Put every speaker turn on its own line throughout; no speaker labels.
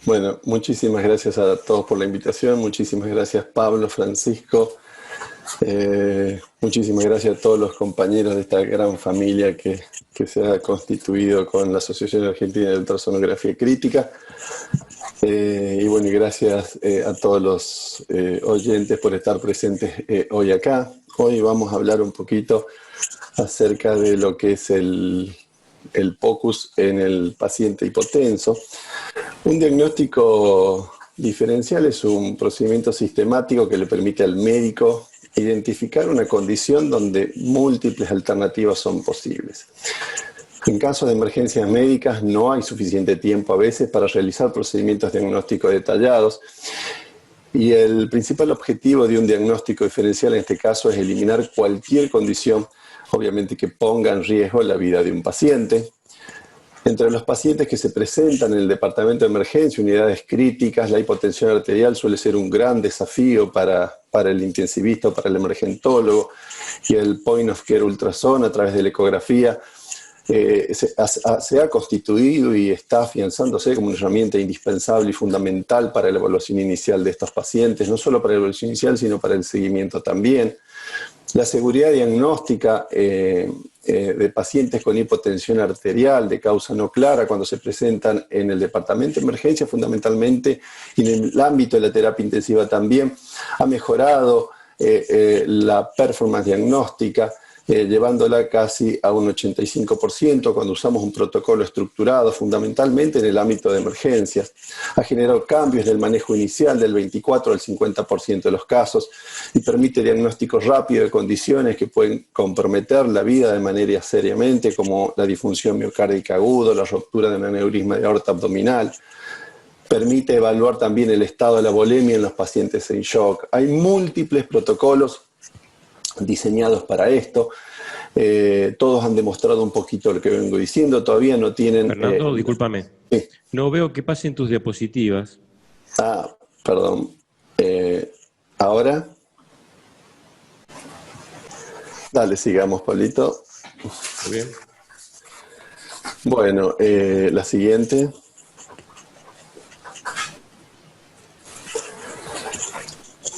Bueno, muchísimas gracias a todos por la invitación, muchísimas gracias Pablo, Francisco, muchísimas gracias a todos los compañeros de esta gran familia que se ha constituido con la Asociación Argentina de Ultrasonografía Crítica. Y bueno, y gracias a todos los oyentes por estar presentes hoy acá. Hoy vamos a hablar un poquito acerca de lo que es el POCUS en el paciente hipotenso. Un diagnóstico diferencial es un procedimiento sistemático que le permite al médico identificar una condición donde múltiples alternativas son posibles. En casos de emergencias médicas no hay suficiente tiempo a veces para realizar procedimientos diagnósticos detallados y el principal objetivo de un diagnóstico diferencial en este caso es eliminar cualquier condición, obviamente que ponga en riesgo la vida de un paciente. Entre los pacientes que se presentan en el departamento de emergencia, unidades críticas, la hipotensión arterial suele ser un gran desafío para el intensivista o para el emergentólogo, y el point of care ultrasonido a través de la ecografía se ha constituido y está afianzándose como una herramienta indispensable y fundamental para la evaluación inicial de estos pacientes, no solo para la evaluación inicial, sino para el seguimiento también. La seguridad diagnóstica de pacientes con hipotensión arterial de causa no clara cuando se presentan en el departamento de emergencia fundamentalmente y en el ámbito de la terapia intensiva también ha mejorado la performance diagnóstica, llevándola casi a un 85% cuando usamos un protocolo estructurado fundamentalmente en el ámbito de emergencias. Ha generado cambios en el manejo inicial del 24 al 50% de los casos y permite diagnóstico rápido de condiciones que pueden comprometer la vida de manera seriamente, como la disfunción miocárdica aguda, la ruptura de un aneurisma de aorta abdominal. Permite evaluar también el estado de la volemia en los pacientes en shock. Hay múltiples protocolos diseñados para esto. Todos han demostrado un poquito lo que vengo diciendo, todavía no tienen...
Fernando, discúlpame.
Sí.
No veo que pasen tus diapositivas.
Perdón. ¿Ahora? Dale, sigamos, Pablito.
Muy bien.
Bueno, la siguiente.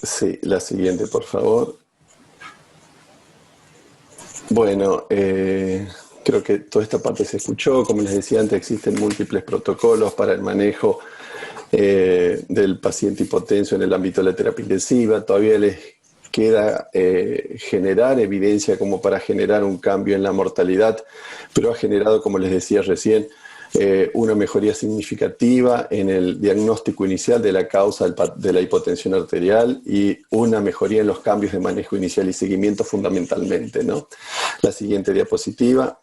Sí, la siguiente, por favor. Bueno, creo que toda esta parte se escuchó. Como les decía antes, existen múltiples protocolos para el manejo del paciente hipotenso en el ámbito de la terapia intensiva. Todavía les queda generar evidencia como para generar un cambio en la mortalidad, pero ha generado, como les decía recién, una mejoría significativa en el diagnóstico inicial de la causa de la hipotensión arterial y una mejoría en los cambios de manejo inicial y seguimiento fundamentalmente, ¿no? La siguiente diapositiva.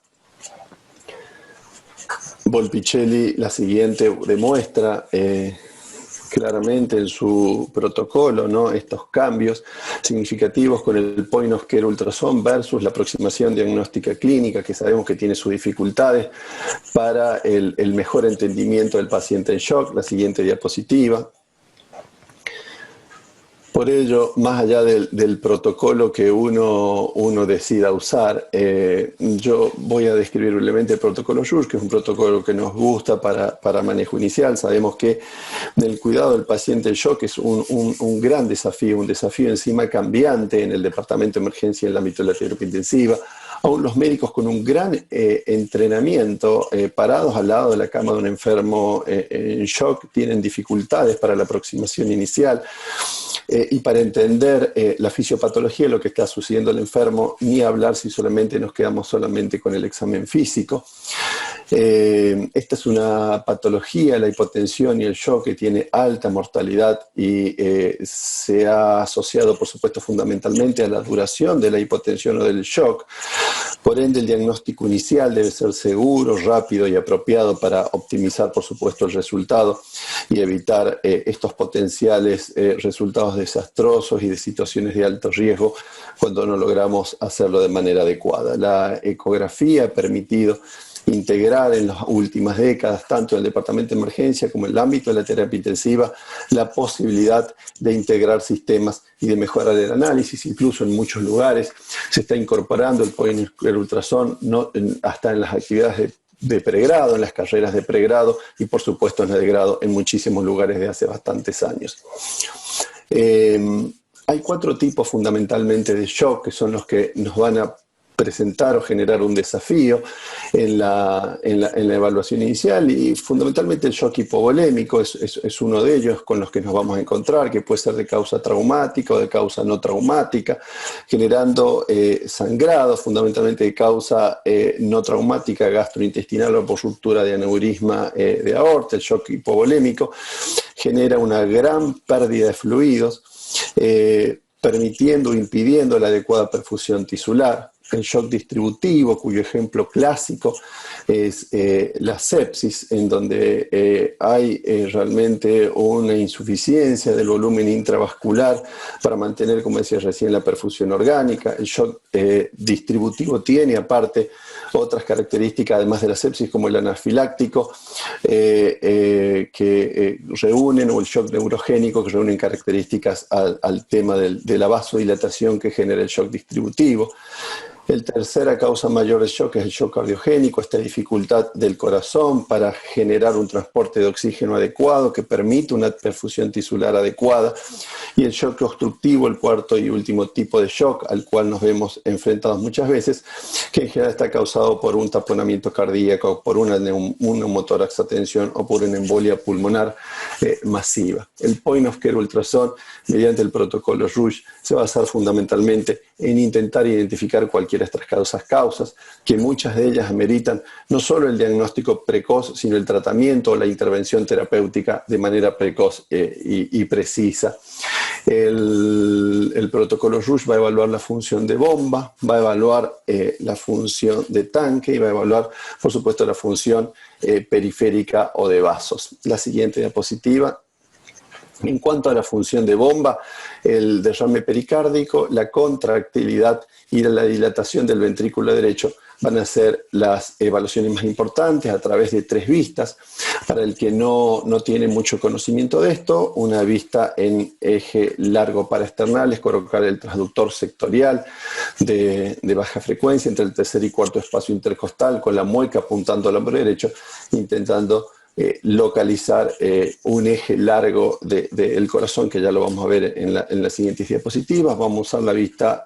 Volpicelli, la siguiente, demuestra claramente en su protocolo, ¿no?, estos cambios significativos con el point of care ultrasound versus la aproximación diagnóstica clínica, que sabemos que tiene sus dificultades para el mejor entendimiento del paciente en shock. La siguiente diapositiva. Por ello, más allá del protocolo que uno decida usar, yo voy a describir brevemente el protocolo SURE, que es un protocolo que nos gusta para manejo inicial. Sabemos que el cuidado del paciente en shock es un gran desafío, un desafío encima cambiante en el departamento de emergencia en el ámbito de la terapia intensiva. Aún los médicos con un gran entrenamiento, parados al lado de la cama de un enfermo en shock, tienen dificultades para la aproximación inicial. Y para entender la fisiopatología de lo que está sucediendo al enfermo, ni hablar si solamente nos quedamos solamente con el examen físico. Esta es una patología, la hipotensión y el shock, que tiene alta mortalidad y se ha asociado, por supuesto, fundamentalmente a la duración de la hipotensión o del shock. Por ende, el diagnóstico inicial debe ser seguro, rápido y apropiado para optimizar, por supuesto, el resultado y evitar estos potenciales resultados desastrosos y de situaciones de alto riesgo cuando no logramos hacerlo de manera adecuada. La ecografía ha permitido integrar en las últimas décadas, tanto en el departamento de emergencia como en el ámbito de la terapia intensiva, la posibilidad de integrar sistemas y de mejorar el análisis. Incluso en muchos lugares se está incorporando el point of care ultrasound hasta en las actividades de pregrado, en las carreras de pregrado y por supuesto en el de grado en muchísimos lugares de hace bastantes años. Hay 4 tipos fundamentalmente de shock que son los que nos van a presentar o generar un desafío en la evaluación inicial, y fundamentalmente el shock hipovolémico es uno de ellos con los que nos vamos a encontrar, que puede ser de causa traumática o de causa no traumática, generando sangrado, fundamentalmente de causa no traumática gastrointestinal o por ruptura de aneurisma de aorta. El shock hipovolémico genera una gran pérdida de fluidos, permitiendo o impidiendo la adecuada perfusión tisular. El shock distributivo, cuyo ejemplo clásico es la sepsis, en donde hay realmente una insuficiencia del volumen intravascular para mantener, como decía recién, la perfusión orgánica. El shock distributivo tiene aparte otras características, además de la sepsis, como el anafiláctico, que reúnen, o el shock neurogénico, que reúnen características al tema de la vasodilatación que genera el shock distributivo. El tercera causa mayor de shock es el shock cardiogénico, esta dificultad del corazón para generar un transporte de oxígeno adecuado que permite una perfusión tisular adecuada. Y el shock obstructivo, el cuarto y último tipo de shock al cual nos vemos enfrentados muchas veces, que en general está causado por un taponamiento cardíaco, por una neumotórax a tensión o por una embolia pulmonar masiva. El point of care ultrasound, mediante el protocolo Rush, se va a basar fundamentalmente en intentar identificar cualquiera de estas causas, que muchas de ellas ameritan no solo el diagnóstico precoz, sino el tratamiento o la intervención terapéutica de manera precoz y precisa. El protocolo Rush va a evaluar la función de bomba, va a evaluar la función de tanque y va a evaluar, por supuesto, la función periférica o de vasos. La siguiente diapositiva. En cuanto a la función de bomba, el derrame pericárdico, la contractilidad y la dilatación del ventrículo derecho van a ser las evaluaciones más importantes a través de 3 vistas. Para el que no tiene mucho conocimiento de esto, una vista en eje largo paraesternal es colocar el transductor sectorial de baja frecuencia entre el tercer y cuarto espacio intercostal con la mueca apuntando al hombro derecho, intentando localizar un eje largo del corazón, que ya lo vamos a ver en las siguientes diapositivas. Vamos a usar la vista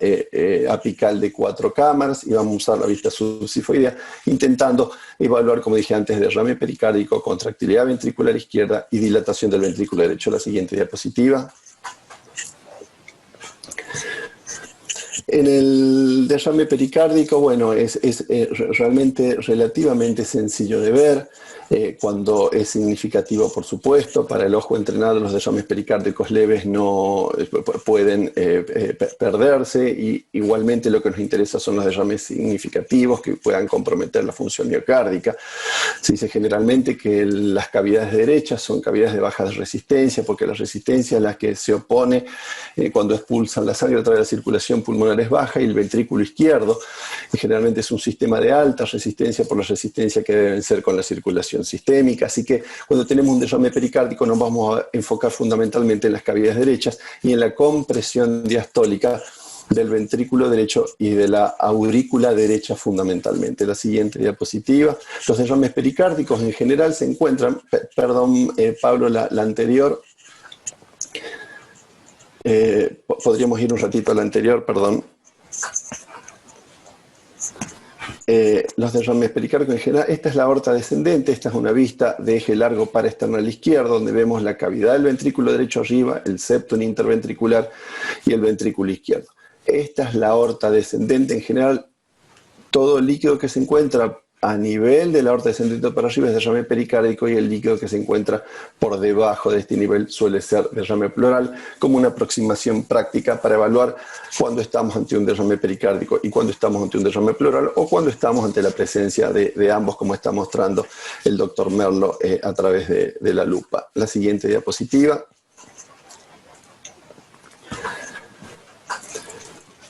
apical de 4 cámaras y vamos a usar la vista subsifoidea, intentando evaluar, como dije antes, derrame pericárdico, contractilidad ventricular izquierda y dilatación del ventrículo derecho. La siguiente diapositiva. En el derrame pericárdico, bueno, es realmente relativamente sencillo de ver. Cuando es significativo, por supuesto. Para el ojo entrenado, los derrames pericárdicos leves no pueden perderse, y igualmente lo que nos interesa son los derrames significativos que puedan comprometer la función miocárdica. Se dice generalmente que las cavidades derechas son cavidades de baja resistencia, porque la resistencia a la que se opone cuando expulsan la sangre a través de la circulación pulmonar es baja, y el ventrículo izquierdo generalmente es un sistema de alta resistencia por la resistencia que deben ser con la circulación sistémica. Así que cuando tenemos un derrame pericárdico nos vamos a enfocar fundamentalmente en las cavidades derechas y en la compresión diastólica del ventrículo derecho y de la aurícula derecha fundamentalmente. La siguiente diapositiva. Los derrames pericárdicos en general se encuentran, perdón Pablo, la anterior, podríamos ir un ratito a la anterior, perdón. Los derrames pericárdicos en general, esta es la aorta descendente, esta es una vista de eje largo paraesternal izquierdo, donde vemos la cavidad del ventrículo derecho arriba, el septum interventricular y el ventrículo izquierdo. Esta es la aorta descendente. En general, todo el líquido que se encuentra a nivel de la aorta descendente para arriba es derrame pericárdico, y el líquido que se encuentra por debajo de este nivel suele ser derrame pleural, como una aproximación práctica para evaluar cuando estamos ante un derrame pericárdico y cuando estamos ante un derrame pleural, o cuando estamos ante la presencia de ambos, como está mostrando el doctor Merlo a través de la lupa. La siguiente diapositiva.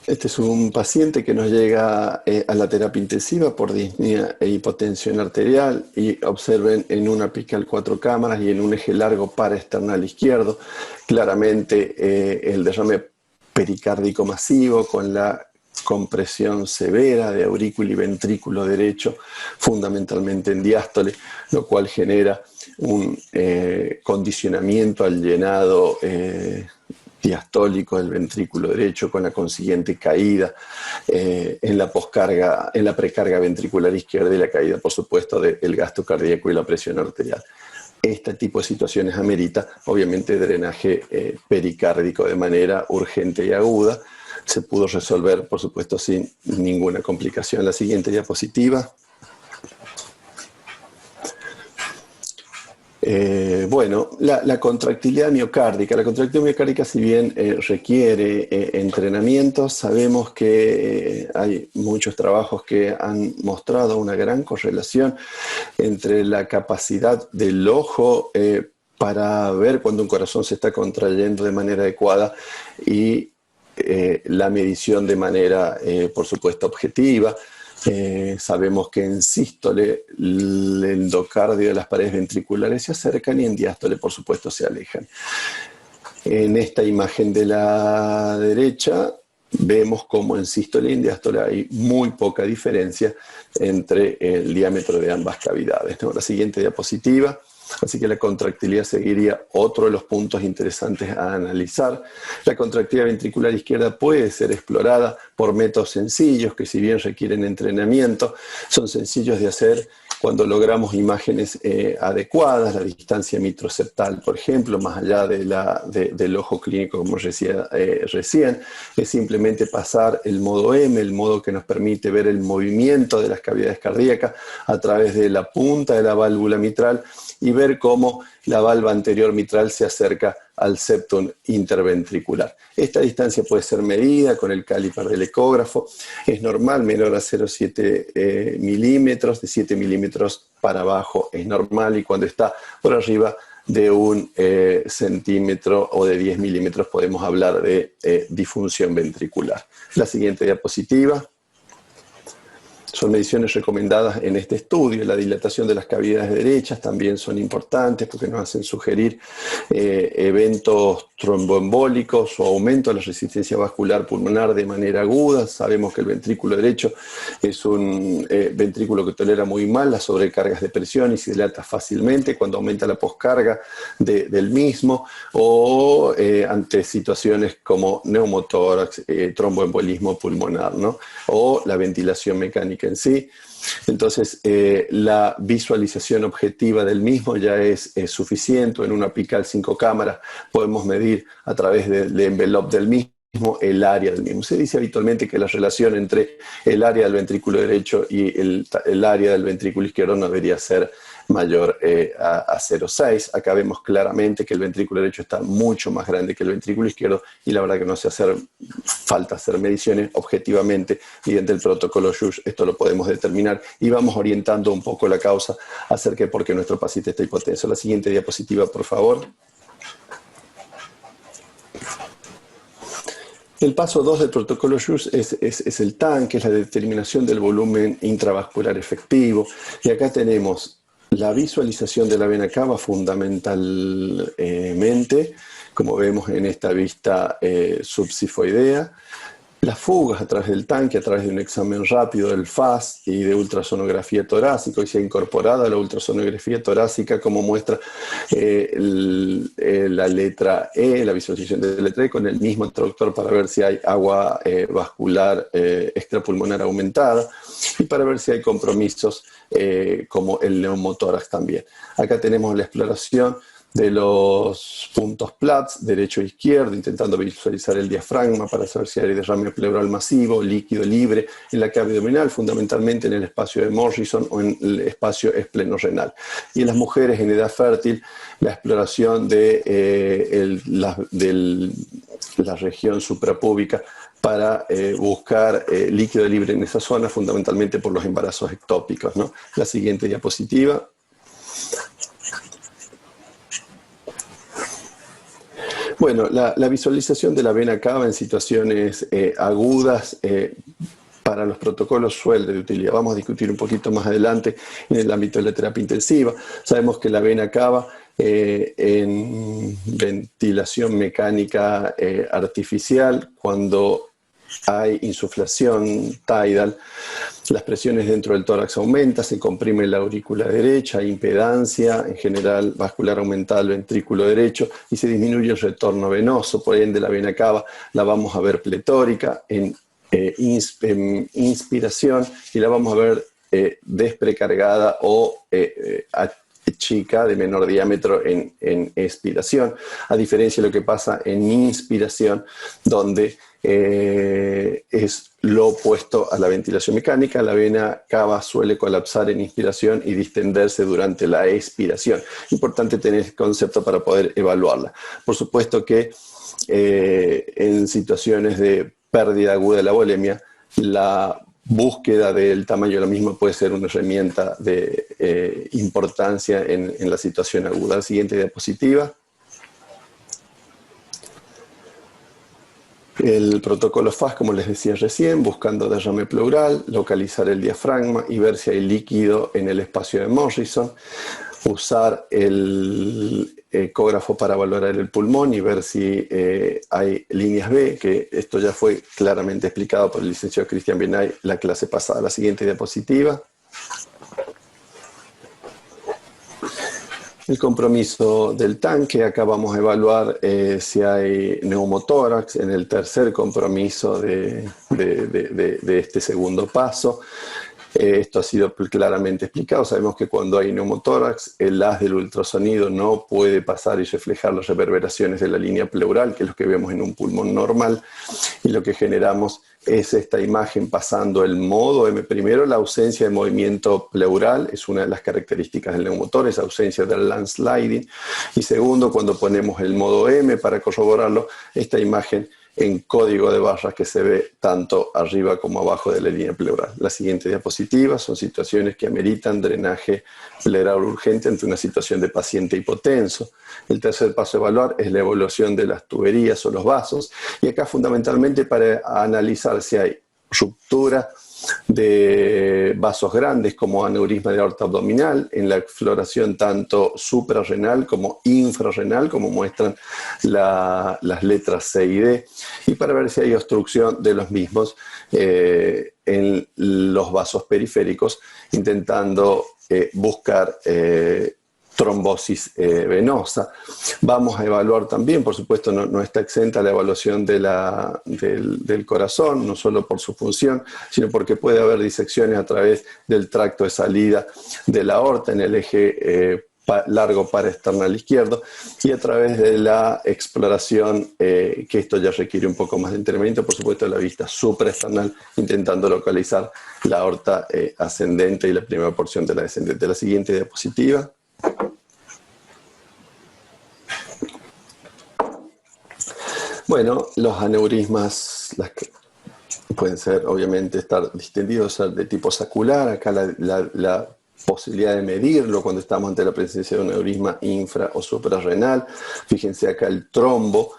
Este es un paciente que nos llega a la terapia intensiva por disnea e hipotensión arterial, y observen en una apical 4 cámaras y en un eje largo paraesternal izquierdo claramente el derrame pericárdico masivo con la compresión severa de aurículo y ventrículo derecho, fundamentalmente en diástole, lo cual genera un condicionamiento al llenado diastólico del ventrículo derecho, con la consiguiente caída en la poscarga, en la precarga ventricular izquierda, y la caída, por supuesto, del gasto cardíaco y la presión arterial. Este tipo de situaciones amerita, obviamente, drenaje pericárdico de manera urgente y aguda. Se pudo resolver, por supuesto, sin ninguna complicación. La siguiente diapositiva. Bueno, la contractilidad miocárdica. La contractilidad miocárdica, si bien requiere entrenamiento, sabemos que hay muchos trabajos que han mostrado una gran correlación entre la capacidad del ojo para ver cuando un corazón se está contrayendo de manera adecuada y la medición de manera, por supuesto, objetiva. Sabemos que en sístole el endocardio de las paredes ventriculares se acercan y en diástole, por supuesto, se alejan. En esta imagen de la derecha vemos como en sístole y en diástole hay muy poca diferencia entre el diámetro de ambas cavidades, ¿no? La siguiente diapositiva. Así que la contractilidad seguiría otro de los puntos interesantes a analizar. La contractilidad ventricular izquierda puede ser explorada por métodos sencillos que, si bien requieren entrenamiento, son sencillos de hacer cuando logramos imágenes adecuadas. La distancia mitroseptal, por ejemplo, más allá del ojo clínico, como decía recién, es simplemente pasar el modo M, el modo que nos permite ver el movimiento de las cavidades cardíacas a través de la punta de la válvula mitral y ver cómo la valva anterior mitral se acerca al septum interventricular. Esta distancia puede ser medida con el caliper del ecógrafo. Es normal, menor a 0,7 milímetros, de 7 milímetros para abajo es normal, y cuando está por arriba de 1 centímetro o de 10 milímetros podemos hablar de disfunción ventricular. La siguiente diapositiva. Son mediciones recomendadas en este estudio. La dilatación de las cavidades derechas también son importantes porque nos hacen sugerir eventos tromboembólicos o aumento de la resistencia vascular pulmonar de manera aguda. Sabemos que el ventrículo derecho es un ventrículo que tolera muy mal las sobrecargas de presión y se dilata fácilmente cuando aumenta la poscarga del mismo, o ante situaciones como neumotórax, tromboembolismo pulmonar, ¿no? O la ventilación mecánica en sí. Entonces, la visualización objetiva del mismo ya es suficiente. En una apical 5 cámaras podemos medir a través del envelope del mismo el área del mismo. Se dice habitualmente que la relación entre el área del ventrículo derecho y el área del ventrículo izquierdo no debería ser mayor a 0,6. Acá vemos claramente que el ventrículo derecho está mucho más grande que el ventrículo izquierdo, y la verdad que no hace falta hacer mediciones objetivamente. Mediante el protocolo SHUSH esto lo podemos determinar y vamos orientando un poco la causa acerca de por qué nuestro paciente está hipotenso. La siguiente diapositiva, por favor. El paso 2 del protocolo SHUSH es el TAN, que es la determinación del volumen intravascular efectivo. Y acá tenemos la visualización de la vena cava fundamentalmente, como vemos en esta vista subsifoidea. Las fugas a través del tanque, a través de un examen rápido del FAS y de ultrasonografía torácica, y se ha incorporado a la ultrasonografía torácica como muestra la letra E, la visualización de la letra E con el mismo introductor para ver si hay agua vascular extrapulmonar aumentada y para ver si hay compromisos como el neumotórax también. Acá tenemos la exploración de los puntos Platz, derecho e izquierdo, intentando visualizar el diafragma para saber si hay derrame pleural masivo, líquido libre en la cavidad abdominal, fundamentalmente en el espacio de Morrison o en el espacio esplenorrenal. Y en las mujeres en edad fértil, la exploración de la región suprapúbica para buscar líquido libre en esa zona, fundamentalmente por los embarazos ectópicos, ¿no? La siguiente diapositiva. Bueno, la visualización de la vena cava en situaciones agudas para los protocolos suele de utilidad. Vamos a discutir un poquito más adelante en el ámbito de la terapia intensiva. Sabemos que la vena cava en ventilación mecánica artificial, cuando hay insuflación tidal, las presiones dentro del tórax aumentan, se comprime la aurícula derecha, hay impedancia, en general vascular aumentada al ventrículo derecho y se disminuye el retorno venoso, por ende la vena cava la vamos a ver pletórica en inspiración y la vamos a ver desprecargada o chica de menor diámetro en expiración, a diferencia de lo que pasa en inspiración, donde es lo opuesto a la ventilación mecánica. La vena cava suele colapsar en inspiración y distenderse durante la expiración. Importante tener este concepto para poder evaluarla. Por supuesto que en situaciones de pérdida aguda de la volemia, la búsqueda del tamaño de la misma puede ser una herramienta de importancia en la situación aguda. La siguiente diapositiva. El protocolo FAS, como les decía recién, buscando derrame pleural, localizar el diafragma y ver si hay líquido en el espacio de Morrison. Usar el ecógrafo para valorar el pulmón y ver si hay líneas B, que esto ya fue claramente explicado por el licenciado Cristian Benay la clase pasada. La siguiente diapositiva. El compromiso del tanque, acá vamos a evaluar si hay neumotórax en el tercer compromiso de este segundo paso. Esto ha sido claramente explicado. Sabemos que cuando hay neumotórax, el haz del ultrasonido no puede pasar y reflejar las reverberaciones de la línea pleural, que es lo que vemos en un pulmón normal, y lo que generamos es esta imagen pasando el modo M. Primero, la ausencia de movimiento pleural es una de las características del neumotor, esa ausencia del landsliding. Y segundo, cuando ponemos el modo M para corroborarlo, esta imagen en código de barras que se ve tanto arriba como abajo de la línea pleural. La siguiente diapositiva son situaciones que ameritan drenaje pleural urgente ante una situación de paciente hipotenso. El tercer paso a evaluar es la evaluación de las tuberías o los vasos, y acá fundamentalmente para analizar si hay ruptura de vasos grandes como aneurisma de aorta abdominal, en la exploración tanto suprarrenal como infrarrenal, como muestran las letras C y D, y para ver si hay obstrucción de los mismos en los vasos periféricos, intentando buscar trombosis venosa. Vamos a evaluar también, por supuesto, no está exenta la evaluación del corazón, no solo por su función, sino porque puede haber disecciones a través del tracto de salida de la aorta en el eje largo paraesternal izquierdo, y a través de la exploración, que esto ya requiere un poco más de entrenamiento, por supuesto, de la vista supraesternal, intentando localizar la aorta ascendente y la primera porción de la descendente. La siguiente diapositiva. Bueno, los aneurismas pueden ser, obviamente, estar distendidos, ser de tipo sacular. Acá la posibilidad de medirlo cuando estamos ante la presencia de un aneurisma infra o suprarrenal. Fíjense acá el trombo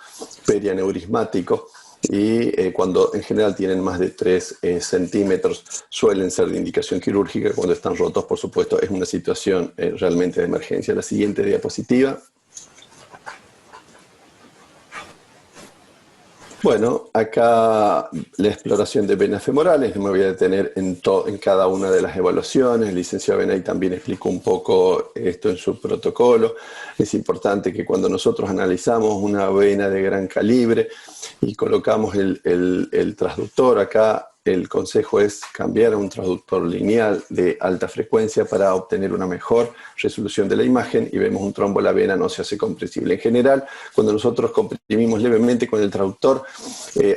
perianeurismático, y cuando en general tienen más de 3 centímetros suelen ser de indicación quirúrgica. Cuando están rotos, por supuesto, es una situación realmente de emergencia. La siguiente diapositiva. Bueno, acá la exploración de venas femorales, no me voy a detener en cada una de las evaluaciones. El licenciado Benay también explicó un poco esto en su protocolo. Es importante que cuando nosotros analizamos una vena de gran calibre y colocamos el transductor acá, el consejo es cambiar a un transductor lineal de alta frecuencia para obtener una mejor resolución de la imagen, y vemos un trombo, la vena no se hace compresible. En general, cuando nosotros comprimimos levemente con el transductor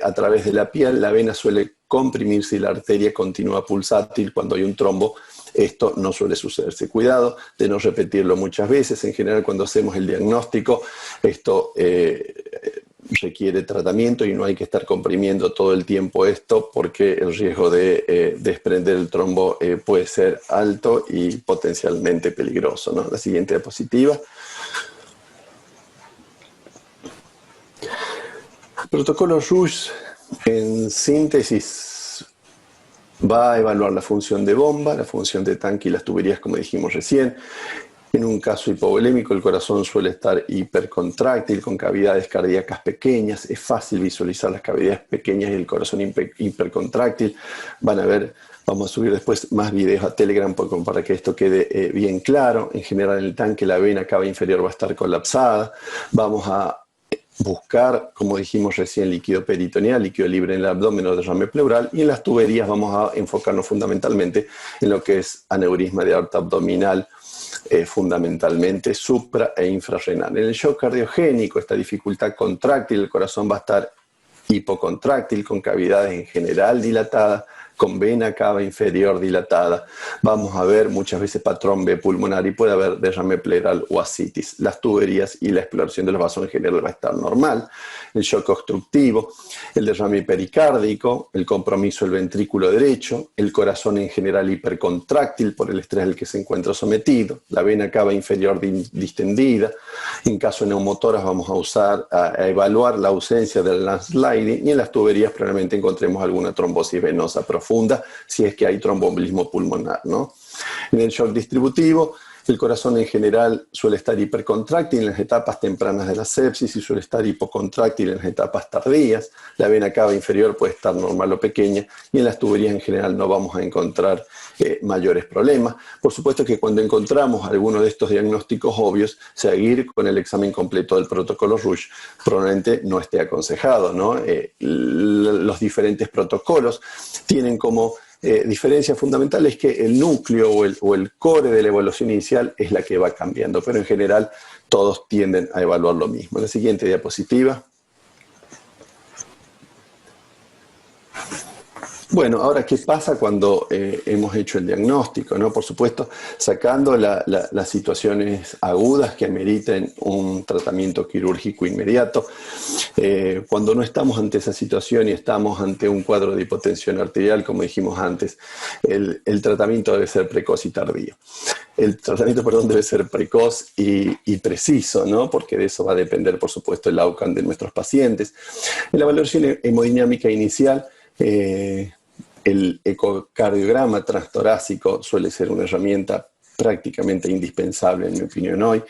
a través de la piel, la vena suele comprimirse y la arteria continúa pulsátil. Cuando hay un trombo, esto no suele sucederse. Cuidado de no repetirlo muchas veces. En general, cuando hacemos el diagnóstico, esto requiere tratamiento y no hay que estar comprimiendo todo el tiempo esto, porque el riesgo de desprender el trombo puede ser alto y potencialmente peligroso, ¿no? La siguiente diapositiva. El protocolo Rush, en síntesis, va a evaluar la función de bomba, la función de tanque y las tuberías, como dijimos recién. En un caso hipovolémico, el corazón suele estar hipercontráctil, con cavidades cardíacas pequeñas. Es fácil visualizar las cavidades pequeñas y el corazón hipercontráctil. Van a ver, vamos a subir después más videos a Telegram para que esto quede bien claro. En general, en el tanque, la vena cava inferior va a estar colapsada. Vamos a buscar, como dijimos recién, líquido peritoneal, líquido libre en el abdomen o derrame pleural, y en las tuberías vamos a enfocarnos fundamentalmente en lo que es aneurisma de aorta abdominal, fundamentalmente supra e infrarrenal. En el shock cardiogénico, esta dificultad contráctil, el corazón va a estar hipocontráctil, con cavidades en general dilatadas, con vena cava inferior dilatada. Vamos a ver muchas veces patrón B pulmonar y puede haber derrame pleural o ascitis. Las tuberías y la exploración de los vasos en general va a estar normal. El shock obstructivo, el derrame pericárdico, el compromiso del ventrículo derecho, el corazón en general hipercontráctil por el estrés al que se encuentra sometido, la vena cava inferior distendida. En caso de neumotoras vamos a evaluar la ausencia del landsliding, y en las tuberías probablemente encontremos alguna trombosis venosa profunda, si es que hay tromboembolismo pulmonar, ¿no? En el shock distributivo, el corazón en general suele estar hipercontráctil en las etapas tempranas de la sepsis y suele estar hipocontráctil en las etapas tardías. La vena cava inferior puede estar normal o pequeña, y en las tuberías en general no vamos a encontrar mayores problemas. Por supuesto que cuando encontramos alguno de estos diagnósticos obvios, seguir con el examen completo del protocolo Rush probablemente no esté aconsejado, ¿no? Los diferentes protocolos tienen como diferencia fundamental es que el núcleo o el core de la evaluación inicial es la que va cambiando, pero en general todos tienden a evaluar lo mismo. La siguiente diapositiva. Bueno, ahora, ¿qué pasa cuando hemos hecho el diagnóstico, ¿no? Por supuesto, sacando las situaciones agudas que ameriten un tratamiento quirúrgico inmediato. Cuando no estamos ante esa situación y estamos ante un cuadro de hipotensión arterial, como dijimos antes, el tratamiento debe ser precoz y tardío. El tratamiento, perdón, debe ser precoz y preciso, ¿no? Porque de eso va a depender, por supuesto, el outcome de nuestros pacientes. En la valoración hemodinámica inicial, el ecocardiograma transtorácico suele ser una herramienta prácticamente indispensable, en mi opinión, hoy.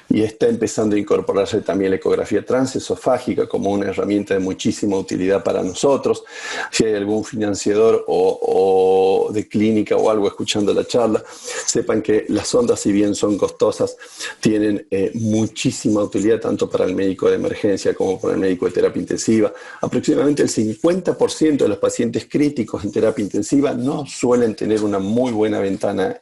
Y está empezando a incorporarse también la ecografía transesofágica como una herramienta de muchísima utilidad para nosotros. Si hay algún financiador o de clínica o algo escuchando la charla, sepan que las sondas, si bien son costosas, tienen muchísima utilidad tanto para el médico de emergencia como para el médico de terapia intensiva. Aproximadamente el 50% de los pacientes críticos en terapia intensiva no suelen tener una muy buena ventana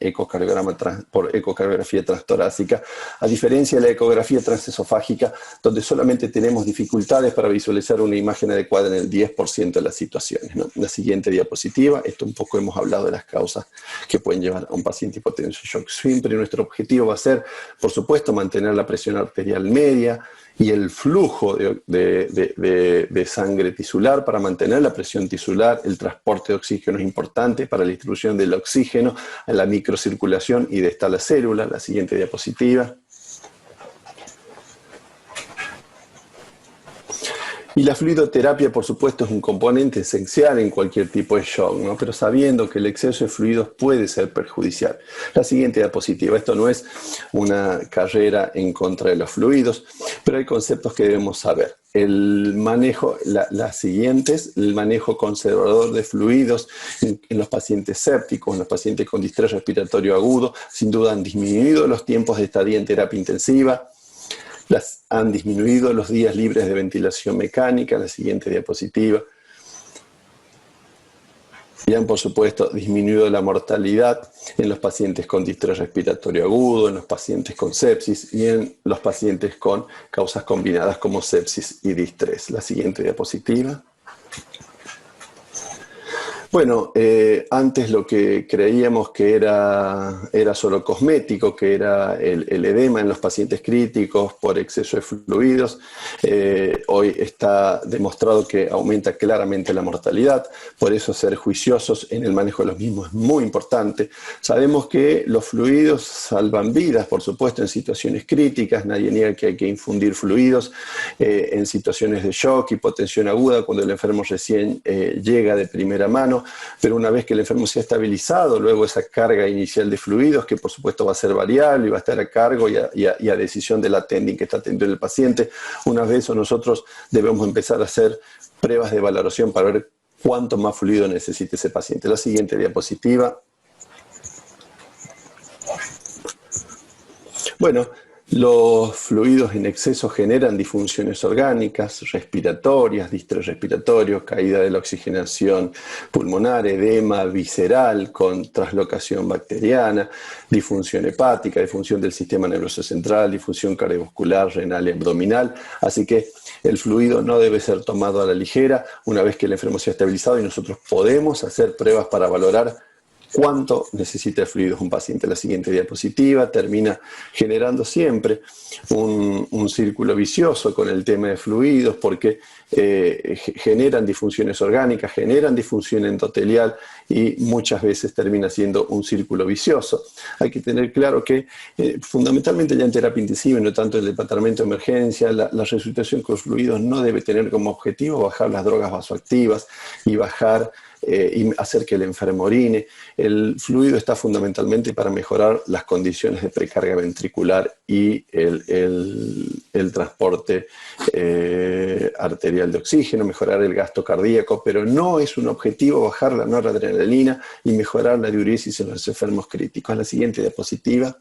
por ecocardiografía transtorácica, a diferencia de la ecografía transesofágica, donde solamente tenemos dificultades para visualizar una imagen adecuada en el 10% de las situaciones, ¿no? La siguiente diapositiva, esto un poco hemos hablado de las causas que pueden llevar a un paciente hipotenso shock. Siempre nuestro objetivo va a ser, por supuesto, mantener la presión arterial media y el flujo de sangre tisular para mantener la presión tisular. El transporte de oxígeno es importante para la distribución del oxígeno a la microcirculación y de esta la célula. La siguiente diapositiva. Y la fluidoterapia, por supuesto, es un componente esencial en cualquier tipo de shock, ¿no? Pero sabiendo que el exceso de fluidos puede ser perjudicial. La siguiente diapositiva. Esto no es una carrera en contra de los fluidos, pero hay conceptos que debemos saber. El manejo, las siguientes, el manejo conservador de fluidos en los pacientes sépticos, en los pacientes con distrés respiratorio agudo, sin duda han disminuido los tiempos de estadía en terapia intensiva. Han disminuido los días libres de ventilación mecánica. La siguiente diapositiva. Y han, por supuesto, disminuido la mortalidad en los pacientes con distrés respiratorio agudo, en los pacientes con sepsis y en los pacientes con causas combinadas como sepsis y distrés. La siguiente diapositiva. Bueno, antes lo que creíamos que era solo cosmético, que era el edema en los pacientes críticos por exceso de fluidos, hoy está demostrado que aumenta claramente la mortalidad. Por eso ser juiciosos en el manejo de los mismos es muy importante. Sabemos que los fluidos salvan vidas, por supuesto, en situaciones críticas. Nadie niega que hay que infundir fluidos en situaciones de shock, hipotensión aguda, cuando el enfermo recién llega de primera mano. ¿no? Pero una vez que el enfermo se ha estabilizado, luego esa carga inicial de fluidos, que por supuesto va a ser variable y va a estar a cargo y a decisión del attending que está atendiendo el paciente, una vez eso nosotros debemos empezar a hacer pruebas de valoración para ver cuánto más fluido necesita ese paciente. La siguiente diapositiva. Bueno, los fluidos en exceso generan disfunciones orgánicas, respiratorias, distrés respiratorio, caída de la oxigenación pulmonar, edema visceral con traslocación bacteriana, disfunción hepática, disfunción del sistema nervioso central, disfunción cardiovascular, renal y abdominal. Así que el fluido no debe ser tomado a la ligera una vez que el enfermo se ha estabilizado y nosotros podemos hacer pruebas para valorar cuánto necesita de fluidos un paciente. La siguiente diapositiva termina generando siempre un círculo vicioso con el tema de fluidos porque generan disfunciones orgánicas, generan disfunción endotelial y muchas veces termina siendo un círculo vicioso. Hay que tener claro que fundamentalmente ya en terapia intensiva y no tanto en el departamento de emergencia, la resucitación con fluidos no debe tener como objetivo bajar las drogas vasoactivas y bajar y hacer que el enfermo orine. El fluido está fundamentalmente para mejorar las condiciones de precarga ventricular y el transporte arterial de oxígeno, mejorar el gasto cardíaco, pero no es un objetivo bajar la noradrenalina y mejorar la diuresis en los enfermos críticos. La siguiente diapositiva.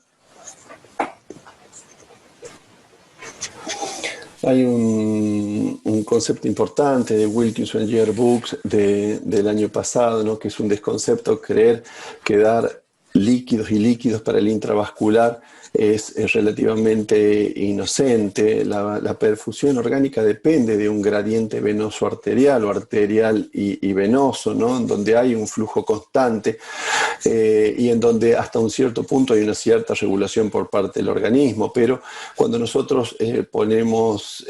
Hay un concepto importante de Wilkinson Yearbooks del año pasado, ¿no? Que es un desconcepto creer que dar líquidos y líquidos para el intravascular es relativamente inocente. La perfusión orgánica depende de un gradiente venoso arterial o arterial y venoso, ¿no? En donde hay un flujo constante y en donde hasta un cierto punto hay una cierta regulación por parte del organismo, pero cuando nosotros ponemos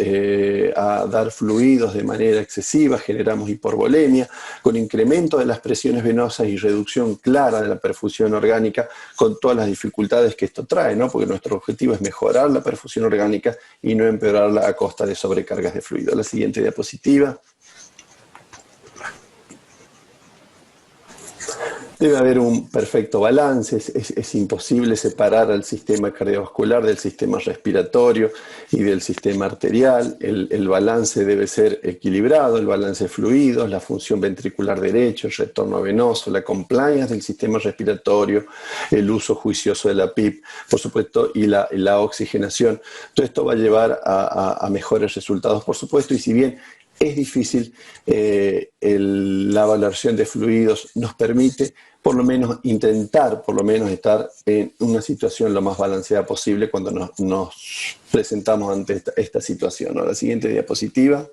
a dar fluidos de manera excesiva, generamos hiporvolemia, con incremento de las presiones venosas y reducción clara de la perfusión orgánica, con todas las dificultades que esto trae, ¿no? Porque nuestro objetivo es mejorar la perfusión orgánica y no empeorarla a costa de sobrecargas de fluido. La siguiente diapositiva. Debe haber un perfecto balance, es imposible separar al sistema cardiovascular del sistema respiratorio y del sistema arterial. El balance debe ser equilibrado, el balance de fluidos, la función ventricular derecho, el retorno venoso, la compliance del sistema respiratorio, el uso juicioso de la PIP, por supuesto, y la oxigenación. Todo esto va a llevar a mejores resultados, por supuesto, y si bien es difícil, la valoración de fluidos nos permite por lo menos intentar, estar en una situación lo más balanceada posible cuando nos presentamos ante esta situación, ¿no? La siguiente diapositiva.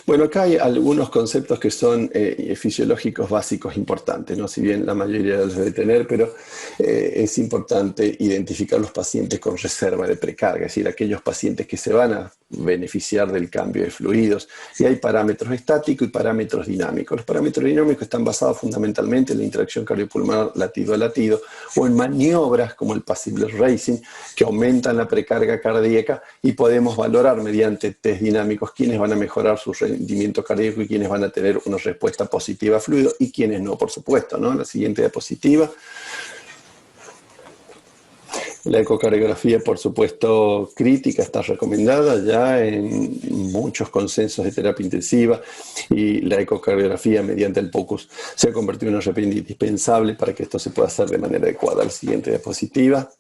Bueno, acá hay algunos conceptos que son fisiológicos básicos importantes, ¿no? Si bien la mayoría los debe tener, pero es importante identificar los pacientes con reserva de precarga, es decir, aquellos pacientes que se van a beneficiar del cambio de fluidos. Y hay parámetros estáticos y parámetros dinámicos. Los parámetros dinámicos están basados fundamentalmente en la interacción cardiopulmonar latido a latido o en maniobras como el passive racing que aumentan la precarga cardíaca y podemos valorar mediante test dinámicos quiénes van a mejorar su rendimiento cardíaco y quiénes van a tener una respuesta positiva a fluido y quiénes no, por supuesto, ¿no? La siguiente diapositiva. La ecocardiografía, por supuesto, crítica, está recomendada ya en muchos consensos de terapia intensiva y la ecocardiografía mediante el POCUS se ha convertido en una herramienta indispensable para que esto se pueda hacer de manera adecuada. La siguiente diapositiva.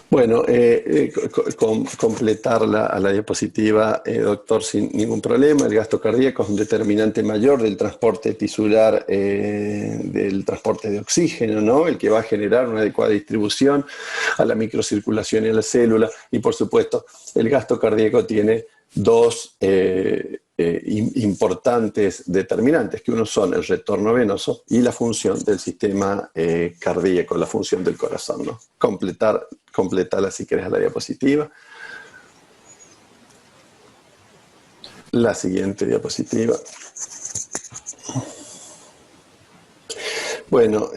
Bueno, completar a la diapositiva, doctor, sin ningún problema. El gasto cardíaco es un determinante mayor del transporte tisular, del transporte de oxígeno, ¿no? El que va a generar una adecuada distribución a la microcirculación en la célula. Y, por supuesto, el gasto cardíaco tiene dos importantes determinantes, que uno son el retorno venoso y la función del sistema cardíaco, la función del corazón, ¿no? Completarla si quieres a la diapositiva. La siguiente diapositiva. Bueno,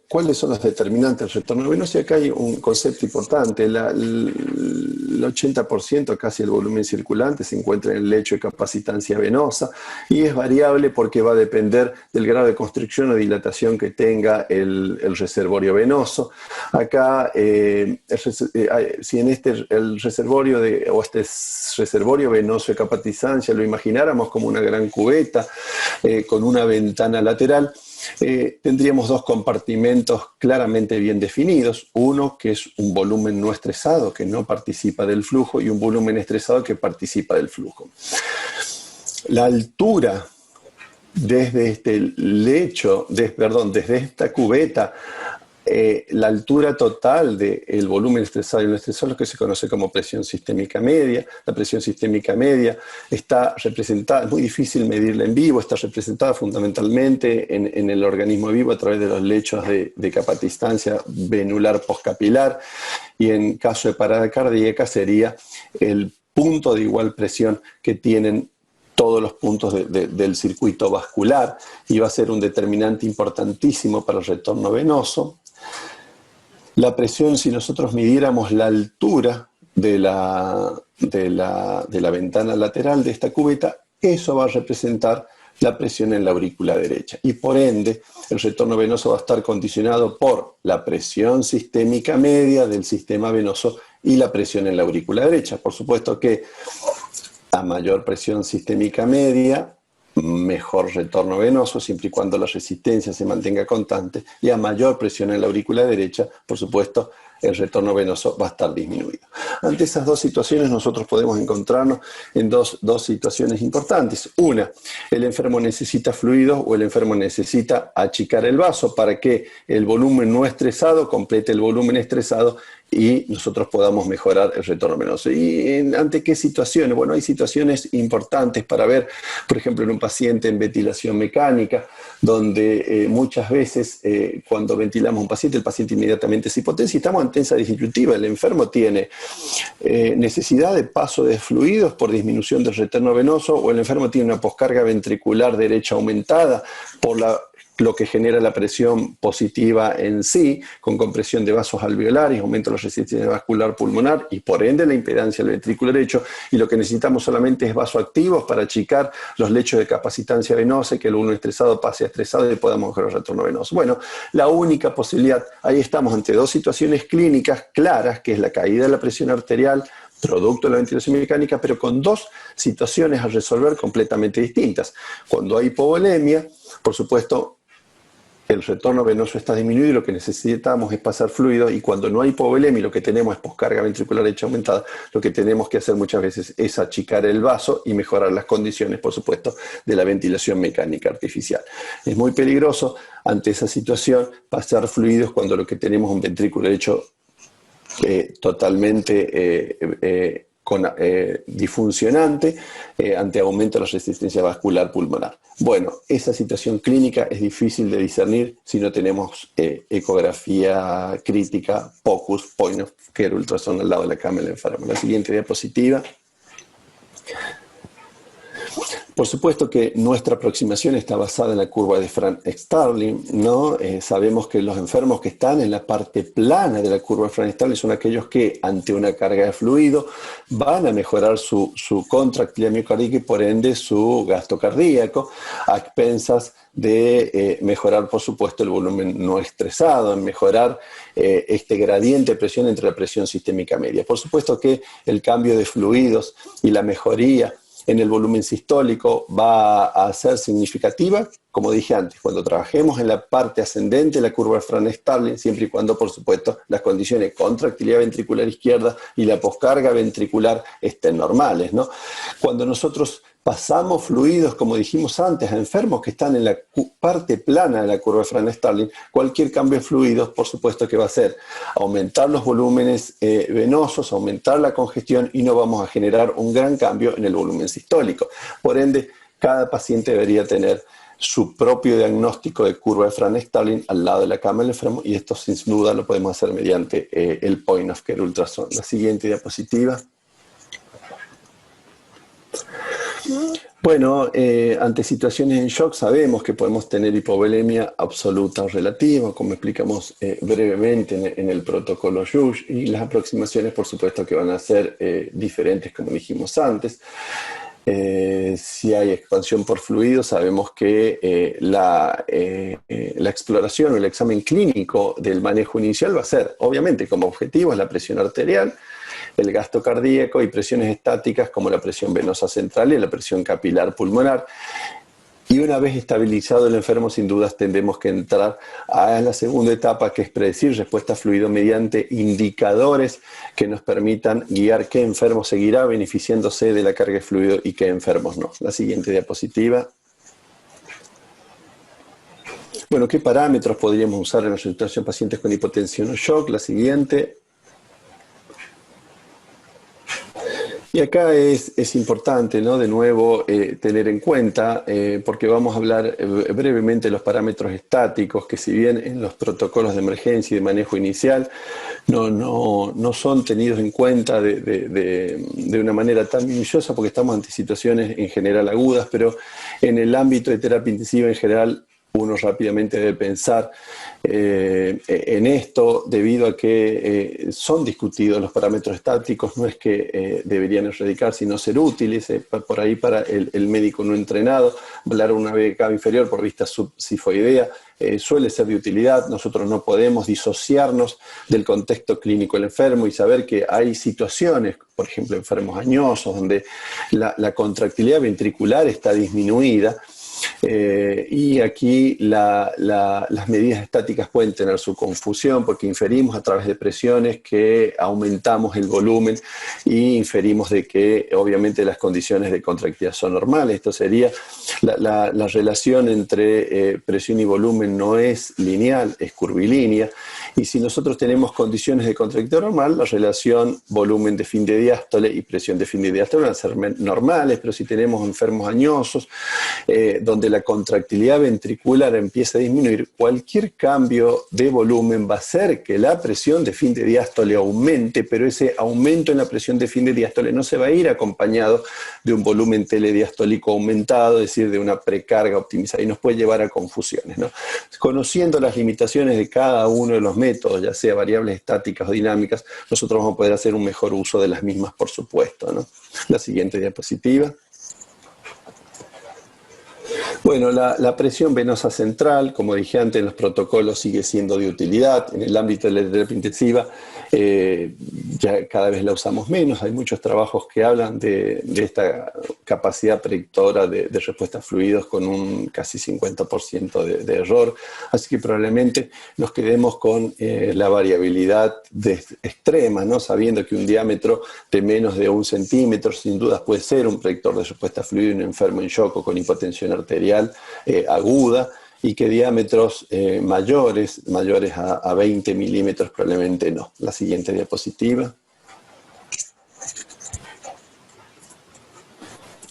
¿cuáles son los determinantes del retorno venoso? Y acá hay un concepto importante. El 80%, casi el volumen circulante, se encuentra en el lecho de capacitancia venosa y es variable porque va a depender del grado de constricción o dilatación que tenga el reservorio venoso. Acá, si en el reservorio este reservorio venoso de capacitancia lo imagináramos como una gran cubeta con una ventana lateral, tendríamos dos compartimentos claramente bien definidos. Uno que es un volumen no estresado que no participa del flujo y un volumen estresado que participa del flujo. La altura desde este lecho, desde esta cubeta, la altura total del volumen estresado y no estresado es lo que se conoce como presión sistémica media. La presión sistémica media está representada, es muy difícil medirla en vivo, está representada fundamentalmente en el organismo vivo a través de los lechos de capacitancia venular postcapilar, y en caso de parada cardíaca sería el punto de igual presión que tienen todos los puntos del circuito vascular, y va a ser un determinante importantísimo para el retorno venoso. La presión, si nosotros midiéramos la altura de la ventana lateral de esta cubeta, eso va a representar la presión en la aurícula derecha. Y por ende, el retorno venoso va a estar condicionado por la presión sistémica media del sistema venoso y la presión en la aurícula derecha. Por supuesto que a mayor presión sistémica media, mejor retorno venoso, siempre y cuando la resistencia se mantenga constante, y a mayor presión en la aurícula derecha, por supuesto, el retorno venoso va a estar disminuido. Ante esas dos situaciones nosotros podemos encontrarnos en dos situaciones importantes. Una, el enfermo necesita fluidos o el enfermo necesita achicar el vaso para que el volumen no estresado complete el volumen estresado y nosotros podamos mejorar el retorno venoso. ¿Y ante qué situaciones? Bueno, hay situaciones importantes para ver, por ejemplo, en un paciente en ventilación mecánica, donde muchas veces cuando ventilamos a un paciente, el paciente inmediatamente se hipotensa y estamos ante esa disyuntiva. El enfermo tiene necesidad de paso de fluidos por disminución del retorno venoso, o el enfermo tiene una poscarga ventricular derecha aumentada por lo que genera la presión positiva en sí, con compresión de vasos alveolares, aumento de la resistencia vascular pulmonar y por ende la impedancia del ventrículo derecho, y lo que necesitamos solamente es vasoactivos para achicar los lechos de capacitancia venosa y que el volumen estresado pase a estresado y podamos mejorar el retorno venoso. Bueno, la única posibilidad, ahí estamos ante dos situaciones clínicas claras, que es la caída de la presión arterial producto de la ventilación mecánica, pero con dos situaciones a resolver completamente distintas. Cuando hay hipovolemia, por supuesto, el retorno venoso está disminuido y lo que necesitamos es pasar fluido, y cuando no hay hipovolemia y lo que tenemos es poscarga ventricular derecha aumentada, lo que tenemos que hacer muchas veces es achicar el vaso y mejorar las condiciones, por supuesto, de la ventilación mecánica artificial. Es muy peligroso ante esa situación pasar fluidos cuando lo que tenemos es un ventrículo derecho totalmente disfuncionante ante aumento de la resistencia vascular pulmonar. Bueno, esa situación clínica es difícil de discernir si no tenemos ecografía crítica, POCUS, point of care ultrasonido al lado de la cama del enfermo. La siguiente diapositiva. Por supuesto que nuestra aproximación está basada en la curva de Frank-Starling, ¿no? Sabemos que los enfermos que están en la parte plana de la curva de Frank-Starling son aquellos que ante una carga de fluido van a mejorar su contractilidad miocárdica y por ende su gasto cardíaco, a expensas de mejorar, por supuesto, el volumen no estresado, en mejorar este gradiente de presión entre la presión sistémica media. Por supuesto que el cambio de fluidos y la mejoría en el volumen sistólico va a ser significativa, como dije antes, cuando trabajemos en la parte ascendente de la curva de Frank-Starling, siempre y cuando, por supuesto, las condiciones de contractilidad ventricular izquierda y la poscarga ventricular estén normales, ¿no? Cuando nosotros pasamos fluidos, como dijimos antes, a enfermos que están en la parte plana de la curva de Frank-Starling, cualquier cambio de fluidos, por supuesto que va a ser aumentar los volúmenes venosos, aumentar la congestión y no vamos a generar un gran cambio en el volumen sistólico. Por ende, cada paciente debería tener su propio diagnóstico de curva de Frank-Starling al lado de la cama del enfermo, y esto sin duda lo podemos hacer mediante el point of care ultrasound. La siguiente diapositiva. Bueno, ante situaciones en shock sabemos que podemos tener hipovolemia absoluta o relativa, como explicamos brevemente en el protocolo Yush, y las aproximaciones por supuesto que van a ser diferentes como dijimos antes. Si hay expansión por fluido, sabemos que la exploración o el examen clínico del manejo inicial va a ser, obviamente, como objetivo, la presión arterial, el gasto cardíaco y presiones estáticas como la presión venosa central y la presión capilar pulmonar. Y una vez estabilizado el enfermo, sin dudas tendremos que entrar a la segunda etapa, que es predecir respuesta a fluido mediante indicadores que nos permitan guiar qué enfermo seguirá beneficiándose de la carga de fluido y qué enfermos no. La siguiente diapositiva. Bueno, ¿qué parámetros podríamos usar en la situación de pacientes con hipotensión o shock? La siguiente. Y acá es importante, ¿no? De nuevo, tener en cuenta, porque vamos a hablar brevemente de los parámetros estáticos, que si bien en los protocolos de emergencia y de manejo inicial no son tenidos en cuenta de una manera tan minuciosa, porque estamos ante situaciones en general agudas, pero en el ámbito de terapia intensiva en general, uno rápidamente debe pensar en esto debido a que son discutidos los parámetros estáticos, no es que deberían erradicar, sino ser útiles, por ahí para el médico no entrenado, hablar una BK inferior por vista subsifoidea suele ser de utilidad. Nosotros no podemos disociarnos del contexto clínico del enfermo y saber que hay situaciones, por ejemplo, enfermos añosos, donde la contractilidad ventricular está disminuida. Y aquí las medidas estáticas pueden tener su confusión porque inferimos a través de presiones que aumentamos el volumen y inferimos de que obviamente las condiciones de contractilidad son normales. Esto sería la relación entre presión y volumen no es lineal, es curvilínea, y si nosotros tenemos condiciones de contractilidad normal, la relación volumen de fin de diástole y presión de fin de diástole van a ser normales, pero si tenemos enfermos añosos donde la contractilidad ventricular empieza a disminuir, cualquier cambio de volumen va a hacer que la presión de fin de diástole aumente, pero ese aumento en la presión de fin de diástole no se va a ir acompañado de un volumen telediastólico aumentado, es decir, de una precarga optimizada, y nos puede llevar a confusiones, ¿no? Conociendo las limitaciones de cada uno de los métodos, ya sea variables estáticas o dinámicas, nosotros vamos a poder hacer un mejor uso de las mismas, por supuesto, ¿no? La siguiente diapositiva. Bueno, la presión venosa central, como dije antes, en los protocolos sigue siendo de utilidad. En el ámbito de la terapia intensiva ya cada vez la usamos menos. Hay muchos trabajos que hablan de esta capacidad predictora de respuesta a fluidos con un casi 50% de error. Así que probablemente nos quedemos con la variabilidad extrema, ¿no? Sabiendo que un diámetro de menos de 1 centímetro sin dudas puede ser un predictor de respuesta a fluido en un enfermo en shock o con hipotensión arterial aguda, y que diámetros mayores a 20 milímetros probablemente no. La siguiente diapositiva.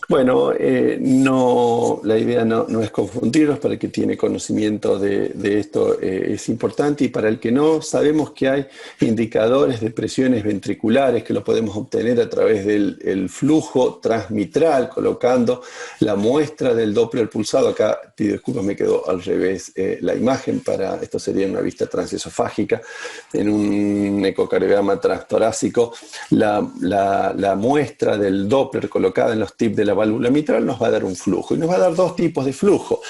Bueno, la idea no es confundirlos. Para el que tiene conocimiento de esto es importante, y para el que no, sabemos que hay indicadores de presiones ventriculares que lo podemos obtener a través del flujo transmitral, colocando la muestra del Doppler pulsado. Acá, pido disculpas, me quedó al revés la imagen, esto sería una vista transesofágica, en un ecocardiograma transtorácico, la muestra del Doppler colocada en los tips de la válvula mitral nos va a dar un flujo, y nos va a dar dos tipos de flujo.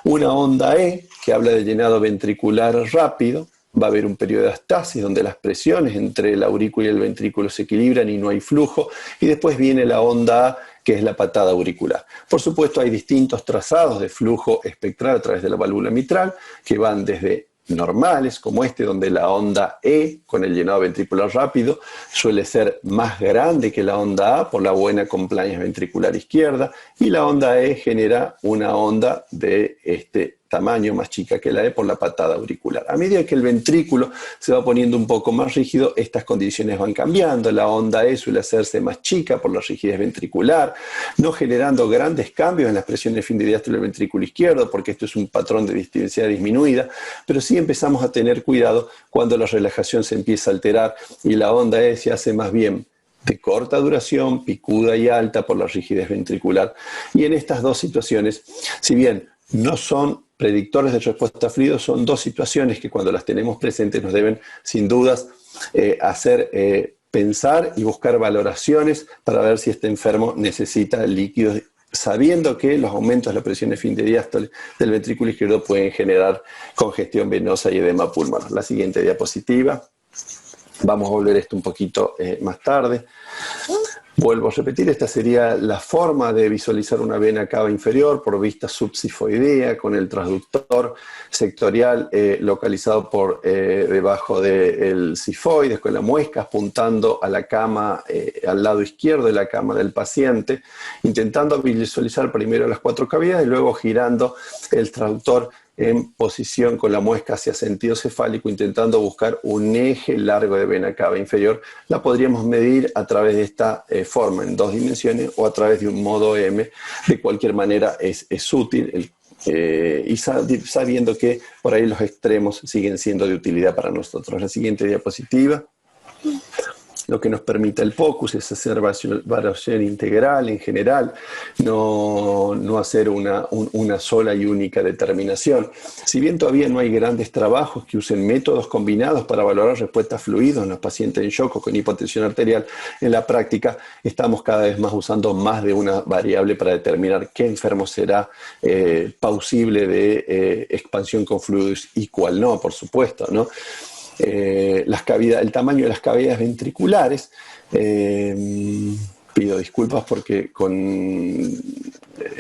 Una onda E, que habla de llenado ventricular rápido, va a haber un periodo de astasis donde las presiones entre el aurículo y el ventrículo se equilibran y no hay flujo, y después viene la onda A, que es la patada auricular. Por supuesto, hay distintos trazados de flujo espectral a través de la válvula mitral, que van desde normales, como este, donde la onda E, con el llenado ventricular rápido, suele ser más grande que la onda A por la buena compliance ventricular izquierda, y la onda E genera una onda de este tamaño más chica que la E por la patada auricular. A medida que el ventrículo se va poniendo un poco más rígido, estas condiciones van cambiando. La onda E suele hacerse más chica por la rigidez ventricular, no generando grandes cambios en las presiones de fin de diástole del ventrículo izquierdo, porque esto es un patrón de distensidad disminuida, pero sí empezamos a tener cuidado cuando la relajación se empieza a alterar y la onda E se hace más bien de corta duración, picuda y alta por la rigidez ventricular. Y en estas dos situaciones, si bien no son predictores de respuesta a fluidos, son dos situaciones que cuando las tenemos presentes nos deben, sin dudas, hacer pensar y buscar valoraciones para ver si este enfermo necesita líquidos, sabiendo que los aumentos de la presión de fin de diástole del ventrículo izquierdo pueden generar congestión venosa y edema pulmonar. La siguiente diapositiva. Vamos a volver esto un poquito más tarde. Vuelvo a repetir, esta sería la forma de visualizar una vena cava inferior por vista subsifoidea, con el transductor sectorial localizado por debajo del sifoides, con la muesca apuntando a la cama, al lado izquierdo de la cama del paciente, intentando visualizar primero las 4 cavidades y luego girando el transductor en posición con la muesca hacia sentido cefálico, intentando buscar un eje largo de vena cava inferior. La podríamos medir a través de esta forma, en 2 dimensiones, o a través de un modo M. De cualquier manera es útil, y sabiendo que por ahí los extremos siguen siendo de utilidad para nosotros. La siguiente diapositiva. Lo que nos permite el POCUS es hacer valoración integral en general, no hacer una sola y única determinación. Si bien todavía no hay grandes trabajos que usen métodos combinados para valorar respuesta a fluidos en los pacientes en shock o con hipotensión arterial, en la práctica estamos cada vez más usando más de una variable para determinar qué enfermo será pausible de expansión con fluidos y cuál no, por supuesto, ¿no? El tamaño de las cavidades ventriculares, pido disculpas porque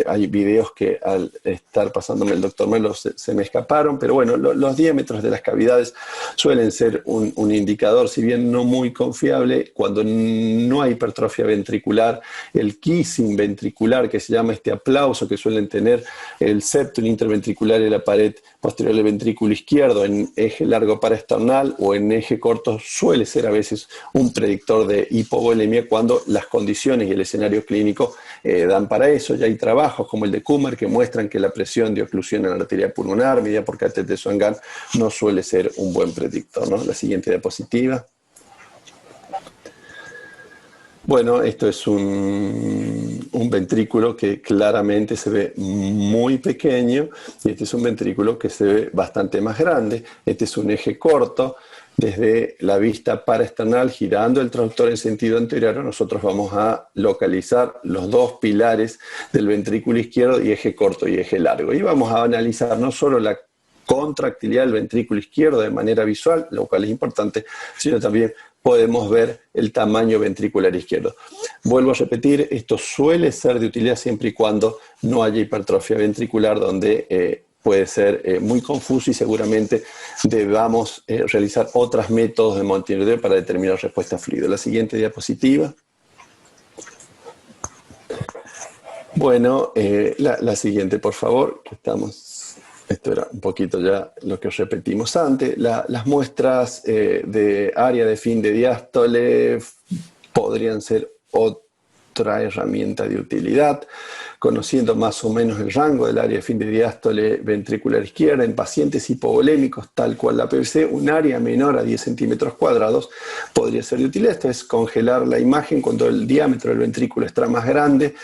hay videos que al estar pasándome el doctor Melo se me escaparon, pero bueno, los diámetros de las cavidades suelen ser un indicador, si bien no muy confiable, cuando no hay hipertrofia ventricular. El kissing ventricular, que se llama este aplauso que suelen tener el septum interventricular y la pared posterior del ventrículo izquierdo en eje largo paraesternal o en eje corto, suele ser a veces un predictor de hipovolemia cuando las condiciones y el escenario clínico dan para eso. Ya hay trabajos como el de Kumar que muestran que la presión de oclusión en la arteria pulmonar medida por catéter Swan-Ganz no suele ser un buen predictor, ¿no? La siguiente diapositiva. Bueno, esto es un ventrículo que claramente se ve muy pequeño y este es un ventrículo que se ve bastante más grande. Este es un eje corto. Desde la vista paraesternal, girando el transductor en sentido anterior, nosotros vamos a localizar los 2 pilares del ventrículo izquierdo y eje corto y eje largo. Y vamos a analizar no solo la contractilidad del ventrículo izquierdo de manera visual, lo cual es importante, sino también podemos ver el tamaño ventricular izquierdo. Vuelvo a repetir, esto suele ser de utilidad siempre y cuando no haya hipertrofia ventricular, donde puede ser muy confuso y seguramente debamos realizar otros métodos de monitoreo para determinar respuesta a fluido. La siguiente diapositiva. Bueno, la siguiente, por favor, que esto era un poquito ya lo que repetimos antes. Las muestras de área de fin de diástole podrían ser otra herramienta de utilidad, conociendo más o menos el rango del área de fin de diástole ventricular izquierda en pacientes hipovolémicos, tal cual la PVC, un área menor a 10 centímetros cuadrados podría ser de utilidad. Esto es congelar la imagen cuando el diámetro del ventrículo está más grande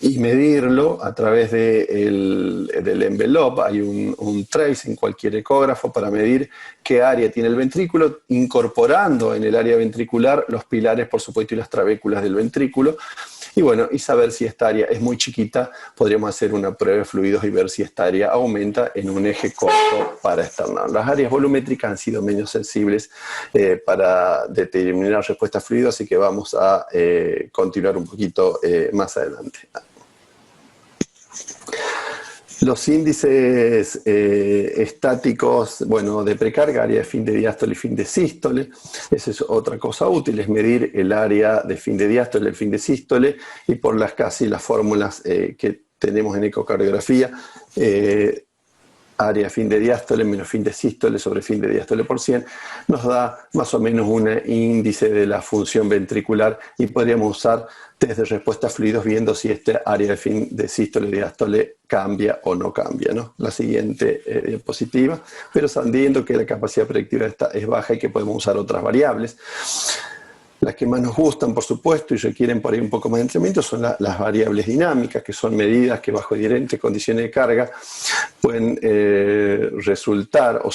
y medirlo a través del envelope. Hay un trace en cualquier ecógrafo para medir qué área tiene el ventrículo, incorporando en el área ventricular los pilares, por supuesto, y las trabéculas del ventrículo. Y bueno, y saber si esta área es muy chiquita, podríamos hacer una prueba de fluidos y ver si esta área aumenta en un eje corto paraesternal. Las áreas volumétricas han sido menos sensibles para determinar respuesta a fluidos, así que vamos a continuar un poquito más adelante. Los índices estáticos, bueno, de precarga, área de fin de diástole y fin de sístole, esa es otra cosa útil, es medir el área de fin de diástole y el fin de sístole, y por las fórmulas que tenemos en ecocardiografía, área fin de diástole menos fin de sístole sobre fin de diástole por 100, nos da más o menos un índice de la función ventricular y podríamos usar test de respuesta a fluidos viendo si este área de fin de sístole y diástole cambia o no cambia, ¿no? La siguiente diapositiva, pero sabiendo que la capacidad predictiva es baja y que podemos usar otras variables. Las que más nos gustan, por supuesto, y requieren por ahí un poco más de entrenamiento, son las variables dinámicas, que son medidas que bajo diferentes condiciones de carga pueden resultar o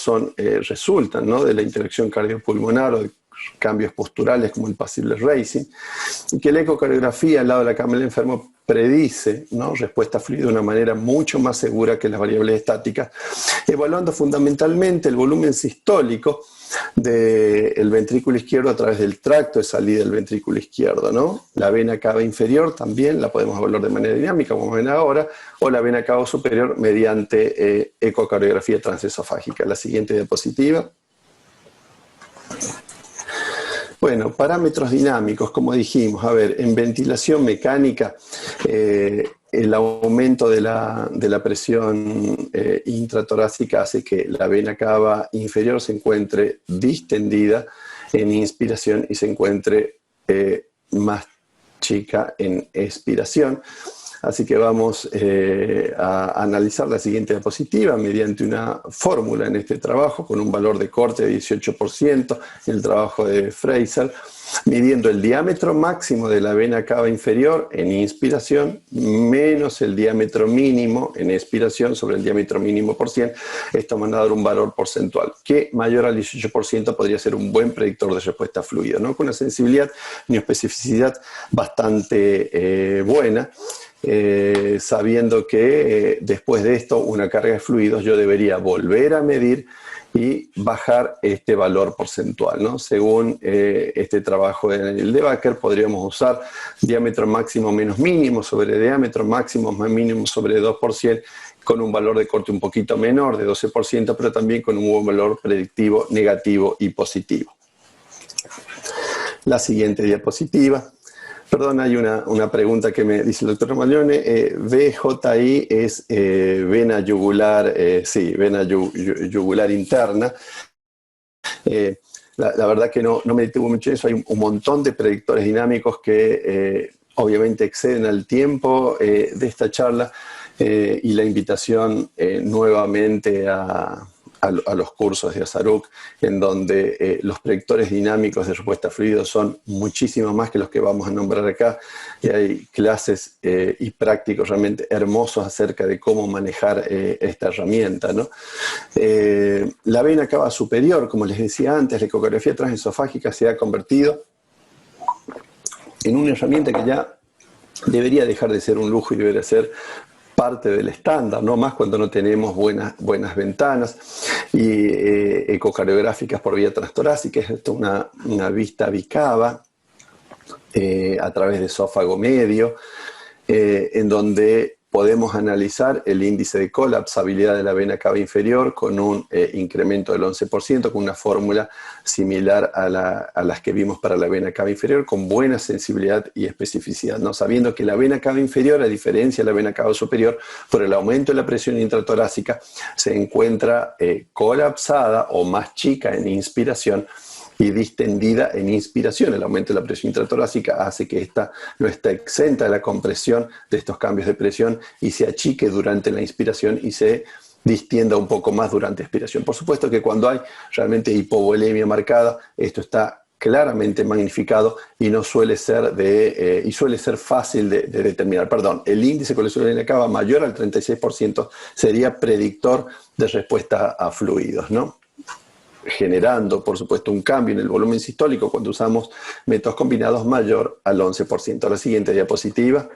resultan, ¿no?, de la interacción cardiopulmonar o de cambios posturales como el Passive Racing, y que la ecocardiografía al lado de la cama del enfermo predice, ¿no?, respuesta fluida de una manera mucho más segura que las variables estáticas, evaluando fundamentalmente el volumen sistólico del ventrículo izquierdo a través del tracto de salida del ventrículo izquierdo, ¿no? La vena cava inferior también la podemos evaluar de manera dinámica, como ven ahora, o la vena cava superior mediante ecocardiografía transesofágica. La siguiente diapositiva. Bueno, parámetros dinámicos, como dijimos, a ver, en ventilación mecánica, el aumento de la presión intratorácica hace que la vena cava inferior se encuentre distendida en inspiración y se encuentre más chica en expiración. Así que vamos a analizar la siguiente diapositiva mediante una fórmula en este trabajo con un valor de corte de 18% en el trabajo de Fraser, midiendo el diámetro máximo de la vena cava inferior en inspiración menos el diámetro mínimo en expiración sobre el diámetro mínimo por 100. Esto me va a dar un valor porcentual que mayor al 18% podría ser un buen predictor de respuesta fluida, ¿no?, con una sensibilidad y una especificidad bastante buena. Sabiendo que después de esto, una carga de fluidos, yo debería volver a medir y bajar este valor porcentual, ¿no? Según este trabajo de Daniel De Backer, podríamos usar diámetro máximo menos mínimo sobre diámetro máximo más mínimo sobre 2%, con un valor de corte un poquito menor, de 12%, pero también con un buen valor predictivo negativo y positivo. La siguiente diapositiva. Perdón, hay una pregunta que me dice el doctor Maglione. VJI es vena yugular, sí, vena yugular interna. La verdad que no me detuvo mucho en eso. Hay un montón de predictores dinámicos que obviamente exceden al tiempo de esta charla y la invitación nuevamente a los cursos de Azaruk, en donde los predictores dinámicos de respuesta fluida son muchísimo más que los que vamos a nombrar acá, y hay clases y prácticos realmente hermosos acerca de cómo manejar esta herramienta, ¿no? La vena cava superior, como les decía antes, la ecocardiografía transesofágica se ha convertido en una herramienta que ya debería dejar de ser un lujo y debería ser parte del estándar, no más cuando no tenemos buenas ventanas y ecocardiográficas por vía transtorácica. Esto es una vista bicava a través de esófago medio, en donde podemos analizar el índice de colapsabilidad de la vena cava inferior con un incremento del 11%, con una fórmula similar a las que vimos para la vena cava inferior, con buena sensibilidad y especificidad, ¿no? Sabiendo que la vena cava inferior, a diferencia de la vena cava superior, por el aumento de la presión intratorácica, se encuentra colapsada o más chica en inspiración y distendida en inspiración. El aumento de la presión intratorácica hace que esta no está exenta de la compresión de estos cambios de presión y se achique durante la inspiración y se distienda un poco más durante la expiración. Por supuesto que cuando hay realmente hipovolemia marcada, esto está claramente magnificado y no suele ser suele ser fácil de determinar. Perdón, el índice de colesterol cava mayor al 36% sería predictor de respuesta a fluidos, ¿no?, generando, por supuesto, un cambio en el volumen sistólico cuando usamos métodos combinados mayor al 11%. La siguiente diapositiva.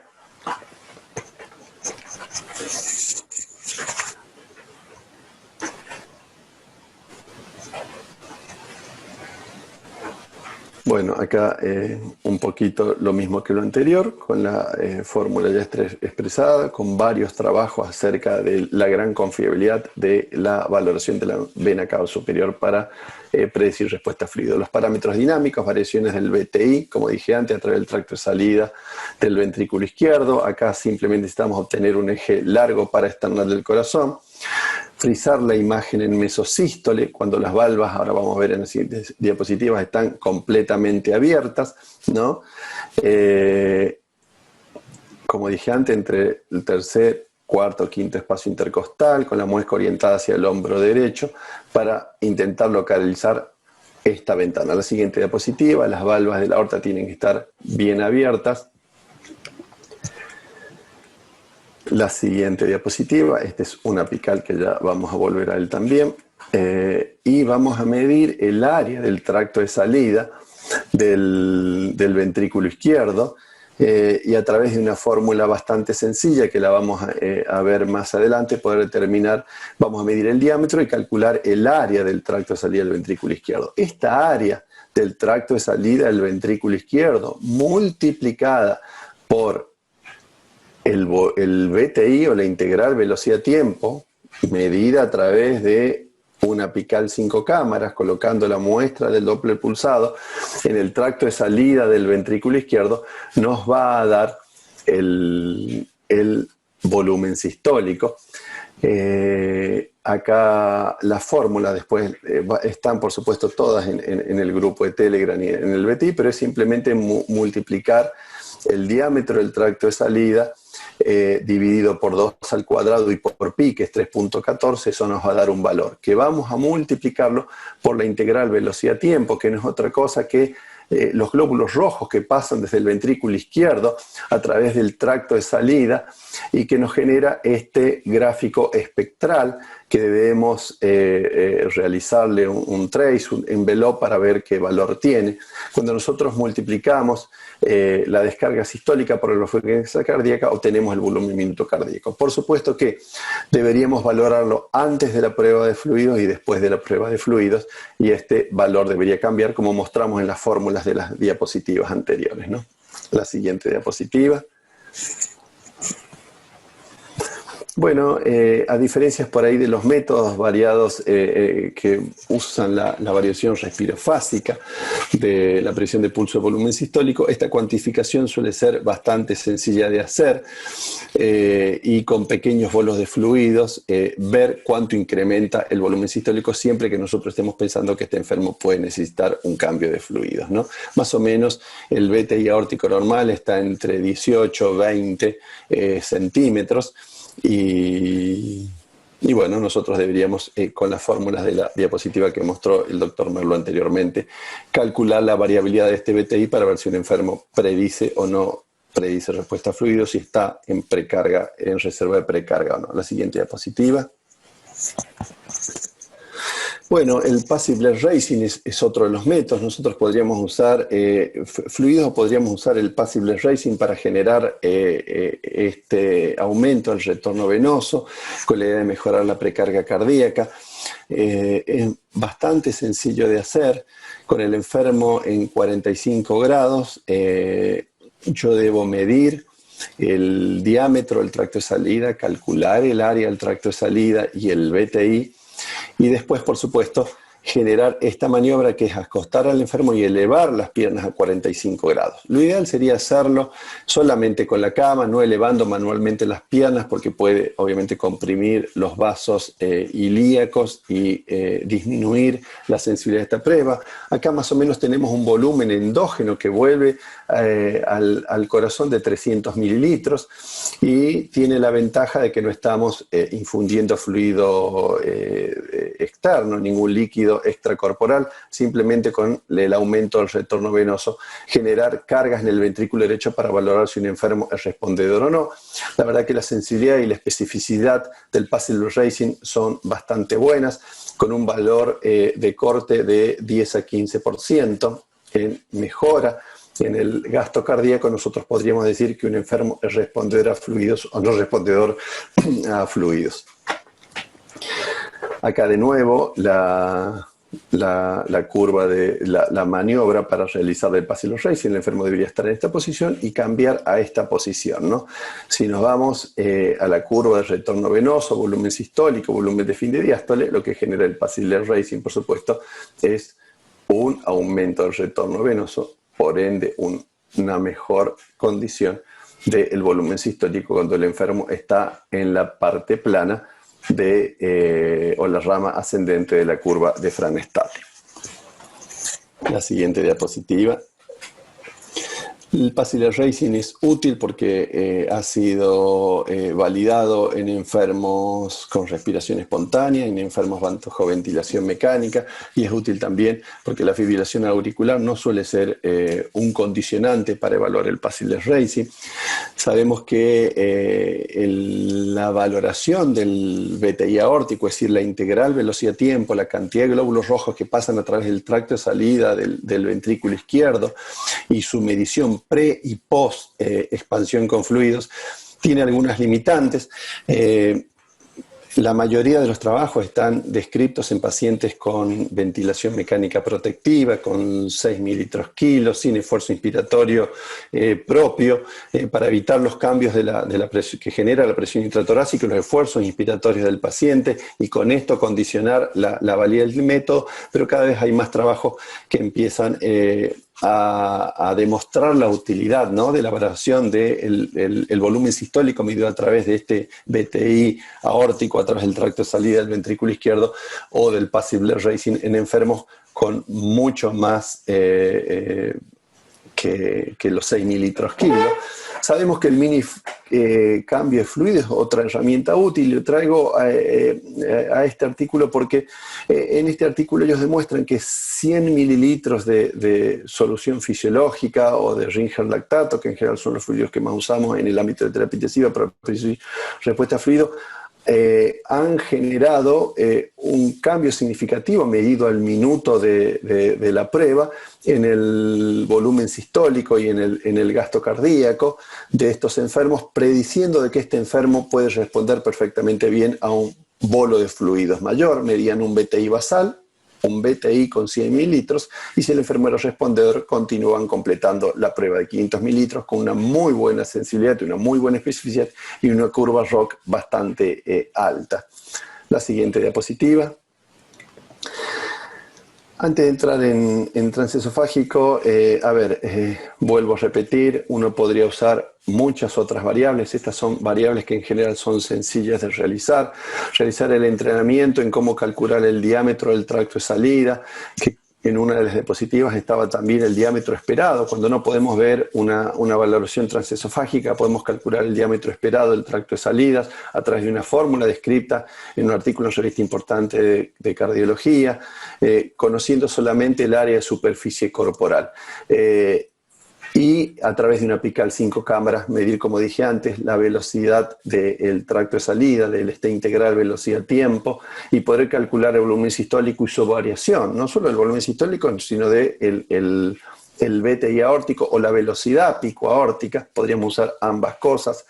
Bueno, acá un poquito lo mismo que lo anterior, con la fórmula ya expresada, con varios trabajos acerca de la gran confiabilidad de la valoración de la vena cava superior para predecir respuesta fluida. Los parámetros dinámicos, variaciones del VTI, como dije antes, a través del tracto de salida del ventrículo izquierdo. Acá simplemente necesitamos obtener un eje largo para external del corazón. Frisar la imagen en mesosístole, cuando las valvas, ahora vamos a ver en las siguientes diapositivas, están completamente abiertas, ¿no? Como dije antes, entre el tercer, cuarto, quinto espacio intercostal, con la muesca orientada hacia el hombro derecho, para intentar localizar esta ventana. La siguiente diapositiva, las válvulas de la aorta tienen que estar bien abiertas. La siguiente diapositiva, este es un apical que ya vamos a volver a él también, y vamos a medir el área del tracto de salida del ventrículo izquierdo, y a través de una fórmula bastante sencilla que la vamos a ver más adelante, poder determinar, vamos a medir el diámetro y calcular el área del tracto de salida del ventrículo izquierdo. Esta área del tracto de salida del ventrículo izquierdo multiplicada por el VTI o la integral velocidad-tiempo, medida a través de una apical 5 cámaras, colocando la muestra del Doppler pulsado en el tracto de salida del ventrículo izquierdo, nos va a dar el volumen sistólico. Acá las fórmulas después están, por supuesto, todas en el grupo de Telegram y en el VTI, pero es simplemente multiplicar el diámetro del tracto de salida dividido por 2 al cuadrado y por pi, que es 3.14, eso nos va a dar un valor, que vamos a multiplicarlo por la integral velocidad-tiempo, que no es otra cosa que los glóbulos rojos que pasan desde el ventrículo izquierdo a través del tracto de salida y que nos genera este gráfico espectral que debemos realizarle un trace, un envelope para ver qué valor tiene. Cuando nosotros multiplicamos la descarga sistólica por la frecuencia cardíaca, obtenemos el volumen minuto cardíaco. Por supuesto que deberíamos valorarlo antes de la prueba de fluidos y después de la prueba de fluidos, y este valor debería cambiar como mostramos en las fórmulas de las diapositivas anteriores, ¿no? La siguiente diapositiva. Bueno, a diferencias por ahí de los métodos variados que usan la variación respirofásica de la presión de pulso de volumen sistólico, esta cuantificación suele ser bastante sencilla de hacer y con pequeños bolos de fluidos ver cuánto incrementa el volumen sistólico siempre que nosotros estemos pensando que este enfermo puede necesitar un cambio de fluidos, ¿no? Más o menos el VTI aórtico normal está entre 18 y 20 centímetros. Y bueno, nosotros deberíamos, con las fórmulas de la diapositiva que mostró el doctor Merlo anteriormente, calcular la variabilidad de este VTI para ver si un enfermo predice o no predice respuesta a fluidos, si está en precarga, en reserva de precarga o no. La siguiente diapositiva. Bueno, el passive blood racing es otro de los métodos. Nosotros podríamos usar fluidos o podríamos usar el passive blood racing para generar este aumento del retorno venoso con la idea de mejorar la precarga cardíaca. Es bastante sencillo de hacer. Con el enfermo en 45 grados, yo debo medir el diámetro del tracto de salida, calcular el área del tracto de salida y el VTI. Y después, por supuesto, generar esta maniobra que es acostar al enfermo y elevar las piernas a 45 grados. Lo ideal sería hacerlo solamente con la cama, no elevando manualmente las piernas porque puede obviamente comprimir los vasos ilíacos y disminuir la sensibilidad de esta prueba. Acá más o menos tenemos un volumen endógeno que vuelve al corazón de 300 mililitros y tiene la ventaja de que no estamos infundiendo fluido externo, ningún líquido extracorporal, simplemente con el aumento del retorno venoso, generar cargas en el ventrículo derecho para valorar si un enfermo es respondedor o no. La verdad que la sensibilidad y la especificidad del passive blood racing son bastante buenas, con un valor de corte de 10 a 15% en mejora en el gasto cardíaco. Nosotros podríamos decir que un enfermo es respondedor a fluidos o no respondedor a fluidos. Acá de nuevo la curva de la maniobra para realizar el passive blood racing. El enfermo debería estar en esta posición y cambiar a esta posición, ¿no? Si nos vamos a la curva de retorno venoso, volumen sistólico, volumen de fin de diástole, lo que genera el passive blood racing, por supuesto, es un aumento del retorno venoso, por ende una mejor condición del volumen sistólico cuando el enfermo está en la parte plana o la rama ascendente de la curva de Fran-Stadler. La siguiente diapositiva. El Passile Racing es útil porque ha sido validado en enfermos con respiración espontánea, en enfermos bajo ventilación mecánica, y es útil también porque la fibrilación auricular no suele ser un condicionante para evaluar el Passile Racing. Sabemos que la valoración del BTI aórtico, es decir, la integral velocidad-tiempo, la cantidad de glóbulos rojos que pasan a través del tracto de salida del ventrículo izquierdo y su medición pre y post expansión con fluidos, tiene algunas limitantes. La mayoría de los trabajos están descritos en pacientes con ventilación mecánica protectiva, con 6 mililitros kilos, sin esfuerzo inspiratorio propio, para evitar los cambios de la presión, que genera la presión intratorácica y los esfuerzos inspiratorios del paciente, y con esto condicionar la validez del método, pero cada vez hay más trabajos que empiezan a demostrar la utilidad, ¿no?, de la valoración del volumen sistólico medido a través de este BTI aórtico a través del tracto de salida del ventrículo izquierdo, o del Passile Racing en enfermos con mucho más que los 6 mililitros kilos. Sabemos que el mini cambio de fluido es otra herramienta útil. Lo traigo a este artículo porque en este artículo ellos demuestran que 100 mililitros de solución fisiológica o de Ringer lactato, que en general son los fluidos que más usamos en el ámbito de terapia intensiva para respuesta a fluido, han generado un cambio significativo medido al minuto de la prueba en el volumen sistólico y en el gasto cardíaco de estos enfermos, prediciendo de que este enfermo puede responder perfectamente bien a un bolo de fluidos mayor. Medían un BTI basal, un BTI con 100 mililitros, y si el enfermero respondedor, continúan completando la prueba de 500 mililitros con una muy buena sensibilidad, una muy buena especificidad y una curva ROC bastante alta. La siguiente diapositiva. Antes de entrar en transesofágico, vuelvo a repetir, uno podría usar muchas otras variables. Estas son variables que en general son sencillas de realizar. Realizar el entrenamiento en cómo calcular el diámetro del tracto de salida, que en una de las diapositivas estaba también el diámetro esperado. Cuando no podemos ver una valoración transesofágica, podemos calcular el diámetro esperado del tracto de salidas a través de una fórmula descrita en un artículo en revista importante de cardiología, conociendo solamente el área de superficie corporal. Y a través de una apical 5 cámaras medir, como dije antes, la velocidad del tracto de salida, del integral velocidad-tiempo, y poder calcular el volumen sistólico y su variación, no solo el volumen sistólico, sino el BTI aórtico o la velocidad pico aórtica. Podríamos usar ambas cosas.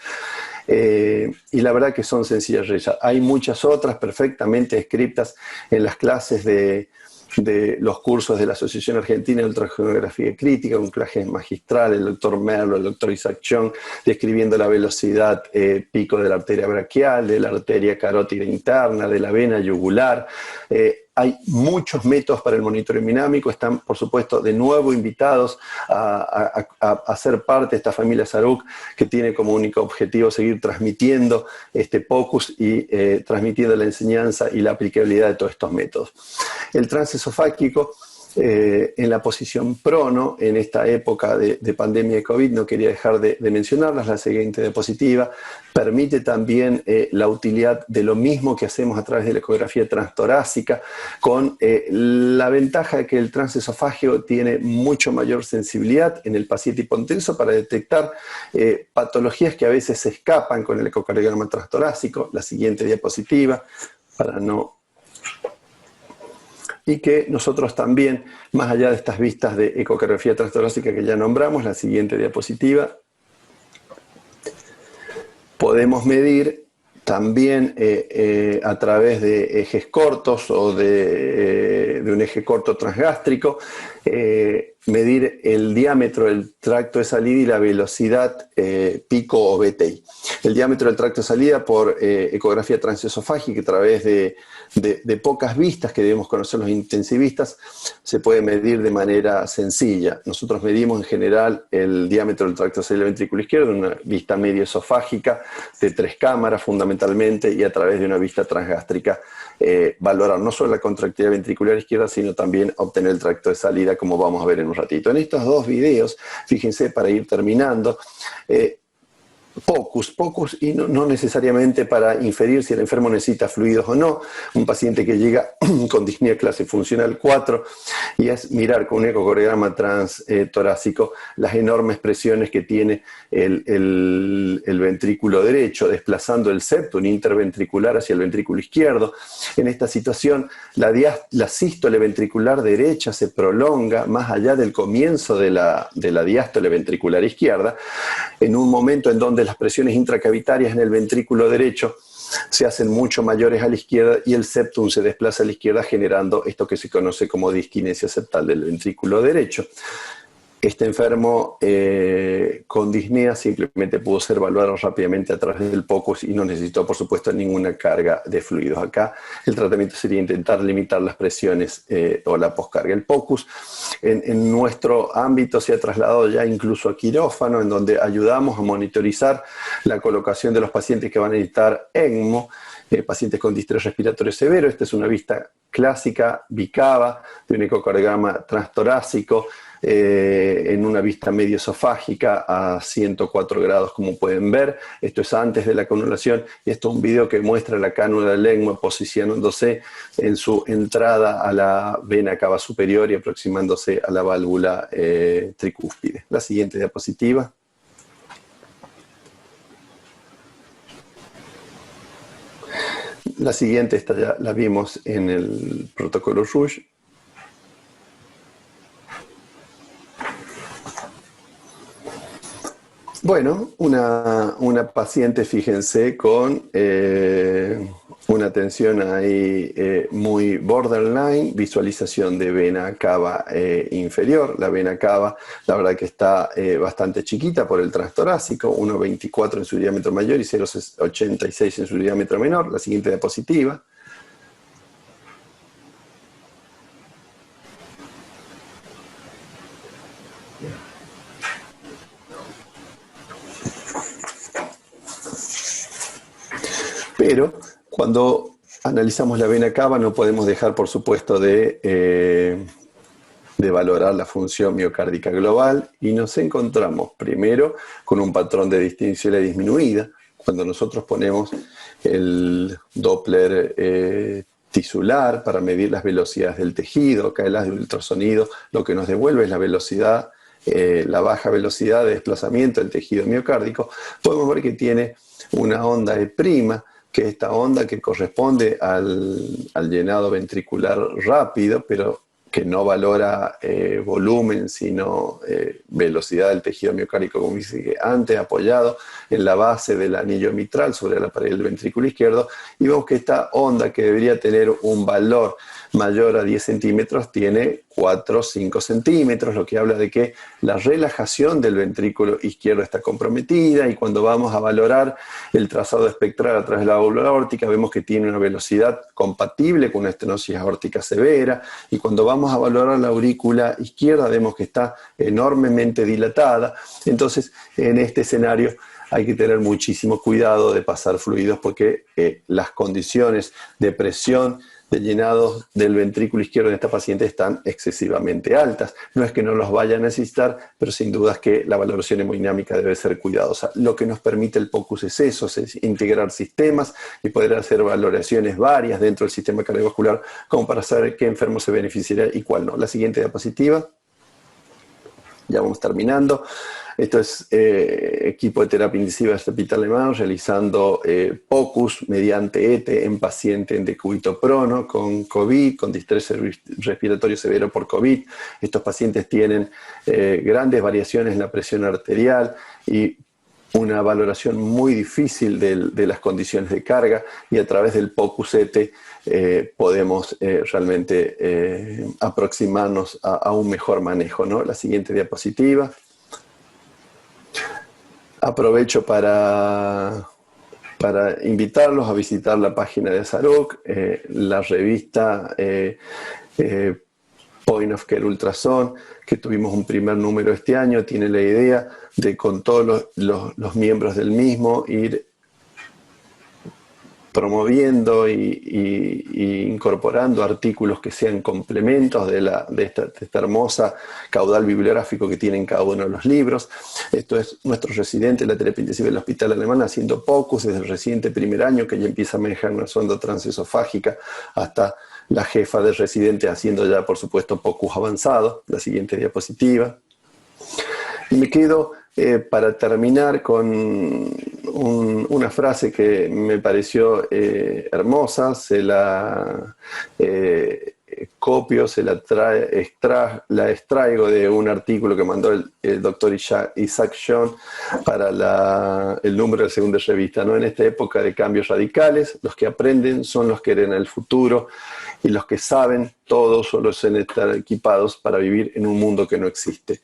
Y la verdad que son sencillas de realizar. Hay muchas otras perfectamente descritas en las clases de los cursos de la Asociación Argentina de Ultrasonografía Crítica, un clase magistral, el doctor Merlo, el doctor Isaac Chong, describiendo la velocidad pico de la arteria braquial, de la arteria carótida interna, de la vena yugular. Hay muchos métodos para el monitoreo hemodinámico. Están, por supuesto, de nuevo invitados a ser parte de esta familia Saruc, que tiene como único objetivo seguir transmitiendo este POCUS y transmitiendo la enseñanza y la aplicabilidad de todos estos métodos. El transesofágico, en la posición prono, en esta época de pandemia de COVID, no quería dejar de mencionarlas. La siguiente diapositiva permite también la utilidad de lo mismo que hacemos a través de la ecografía transtorácica, con la ventaja de que el transesofágico tiene mucho mayor sensibilidad en el paciente hipotenso para detectar patologías que a veces se escapan con el ecocardiograma transtorácico. La siguiente diapositiva, para no... Y que nosotros también, más allá de estas vistas de ecocardiografía transtorácica que ya nombramos, la siguiente diapositiva, podemos medir también a través de ejes cortos o de un eje corto transgástrico, medir el diámetro del tracto de salida y la velocidad pico o BTI. El diámetro del tracto de salida por ecografía transesofágica a través de pocas vistas que debemos conocer los intensivistas, se puede medir de manera sencilla. Nosotros medimos en general el diámetro del tracto de salida del ventrículo izquierdo en una vista medio esofágica de 3 cámaras fundamentalmente, y a través de una vista transgástrica valorar no solo la contractilidad ventricular izquierda, sino también obtener el tracto de salida como vamos a ver en un ratito. En estos dos videos, fíjense, para ir terminando, POCUS, y no necesariamente para inferir si el enfermo necesita fluidos o no. Un paciente que llega con disnea clase funcional 4 y es mirar con un ecocardiograma transtorácico las enormes presiones que tiene el ventrículo derecho, desplazando el septum interventricular hacia el ventrículo izquierdo. En esta situación, la sístole ventricular derecha se prolonga más allá del comienzo de la diástole ventricular izquierda, en un momento en donde las presiones intracavitarias en el ventrículo derecho se hacen mucho mayores a la izquierda y el septum se desplaza a la izquierda, generando esto que se conoce como disquinesia septal del ventrículo derecho. Este enfermo con disnea simplemente pudo ser evaluado rápidamente a través del POCUS y no necesitó, por supuesto, ninguna carga de fluidos. Acá el tratamiento sería intentar limitar las presiones o la poscarga. El POCUS en nuestro ámbito se ha trasladado ya incluso a quirófano, en donde ayudamos a monitorizar la colocación de los pacientes que van a necesitar ECMO, pacientes con distrés respiratorio severo. Esta es una vista clásica, bicava, de un ecocardiograma transtorácico, en una vista medio esofágica a 104 grados, como pueden ver. Esto es antes de la canulación y esto es un video que muestra la cánula del ECMO posicionándose en su entrada a la vena cava superior y aproximándose a la válvula tricúspide. La siguiente diapositiva. La siguiente, esta ya la vimos en el protocolo Rush. Bueno, una paciente, fíjense, con una tensión ahí muy borderline, visualización de vena cava inferior. La vena cava, la verdad que está bastante chiquita por el transtorácico, 1,24 en su diámetro mayor y 0,86 en su diámetro menor. La siguiente diapositiva. Pero cuando analizamos la vena cava no podemos dejar, por supuesto, de valorar la función miocárdica global y nos encontramos primero con un patrón de distinción disminuida. Cuando nosotros ponemos el Doppler tisular para medir las velocidades del tejido, acá el ultrasonido lo que nos devuelve es la velocidad, la baja velocidad de desplazamiento del tejido miocárdico, podemos ver que tiene una onda E', que es esta onda que corresponde al llenado ventricular rápido, pero que no valora volumen, sino velocidad del tejido miocárdico, como dice antes, apoyado en la base del anillo mitral sobre la pared del ventrículo izquierdo, y vemos que esta onda, que debería tener un valor mayor a 10 centímetros, tiene 4 o 5 centímetros, lo que habla de que la relajación del ventrículo izquierdo está comprometida, y cuando vamos a valorar el trazado espectral a través de la válvula aórtica, vemos que tiene una velocidad compatible con una estenosis aórtica severa, y cuando vamos a valorar la aurícula izquierda, vemos que está enormemente dilatada. Entonces, en este escenario hay que tener muchísimo cuidado de pasar fluidos, porque las condiciones de presión de llenado del ventrículo izquierdo en esta paciente están excesivamente altas. No es que no los vaya a necesitar, pero sin duda es que la valoración hemodinámica debe ser cuidadosa. Lo que nos permite el POCUS es eso, es integrar sistemas y poder hacer valoraciones varias dentro del sistema cardiovascular, como para saber qué enfermo se beneficiará y cuál no. La siguiente diapositiva. Ya vamos terminando. Esto es equipo de terapia intensiva de este hospital alemán realizando POCUS mediante ETE en paciente en decúbito prono con COVID, con distrés respiratorio severo por COVID. Estos pacientes tienen grandes variaciones en la presión arterial y una valoración muy difícil de las condiciones de carga, y a través del POCUS-ETE podemos realmente aproximarnos a un mejor manejo, ¿no? La siguiente diapositiva. Aprovecho para invitarlos a visitar la página de Zaruc, la revista Point of Care Ultrasound, que tuvimos un primer número este año, tiene la idea de, con todos los miembros del mismo, ir promoviendo y incorporando artículos que sean complementos de esta hermosa caudal bibliográfico que tienen cada uno de los libros. Esto es nuestro residente de la terapia intensiva del Hospital Alemán haciendo POCUS desde el reciente primer año, que ya empieza a manejar una sonda transesofágica, hasta la jefa de residente haciendo ya, por supuesto, POCUS avanzado. La siguiente diapositiva. Y me quedo para terminar con una frase que me pareció hermosa, se la copio, la extraigo de un artículo que mandó el doctor Isaac John para el número de la segunda revista, ¿no? En esta época de cambios radicales, los que aprenden son los que hereden el futuro, y los que saben todo solo suelen estar equipados para vivir en un mundo que no existe.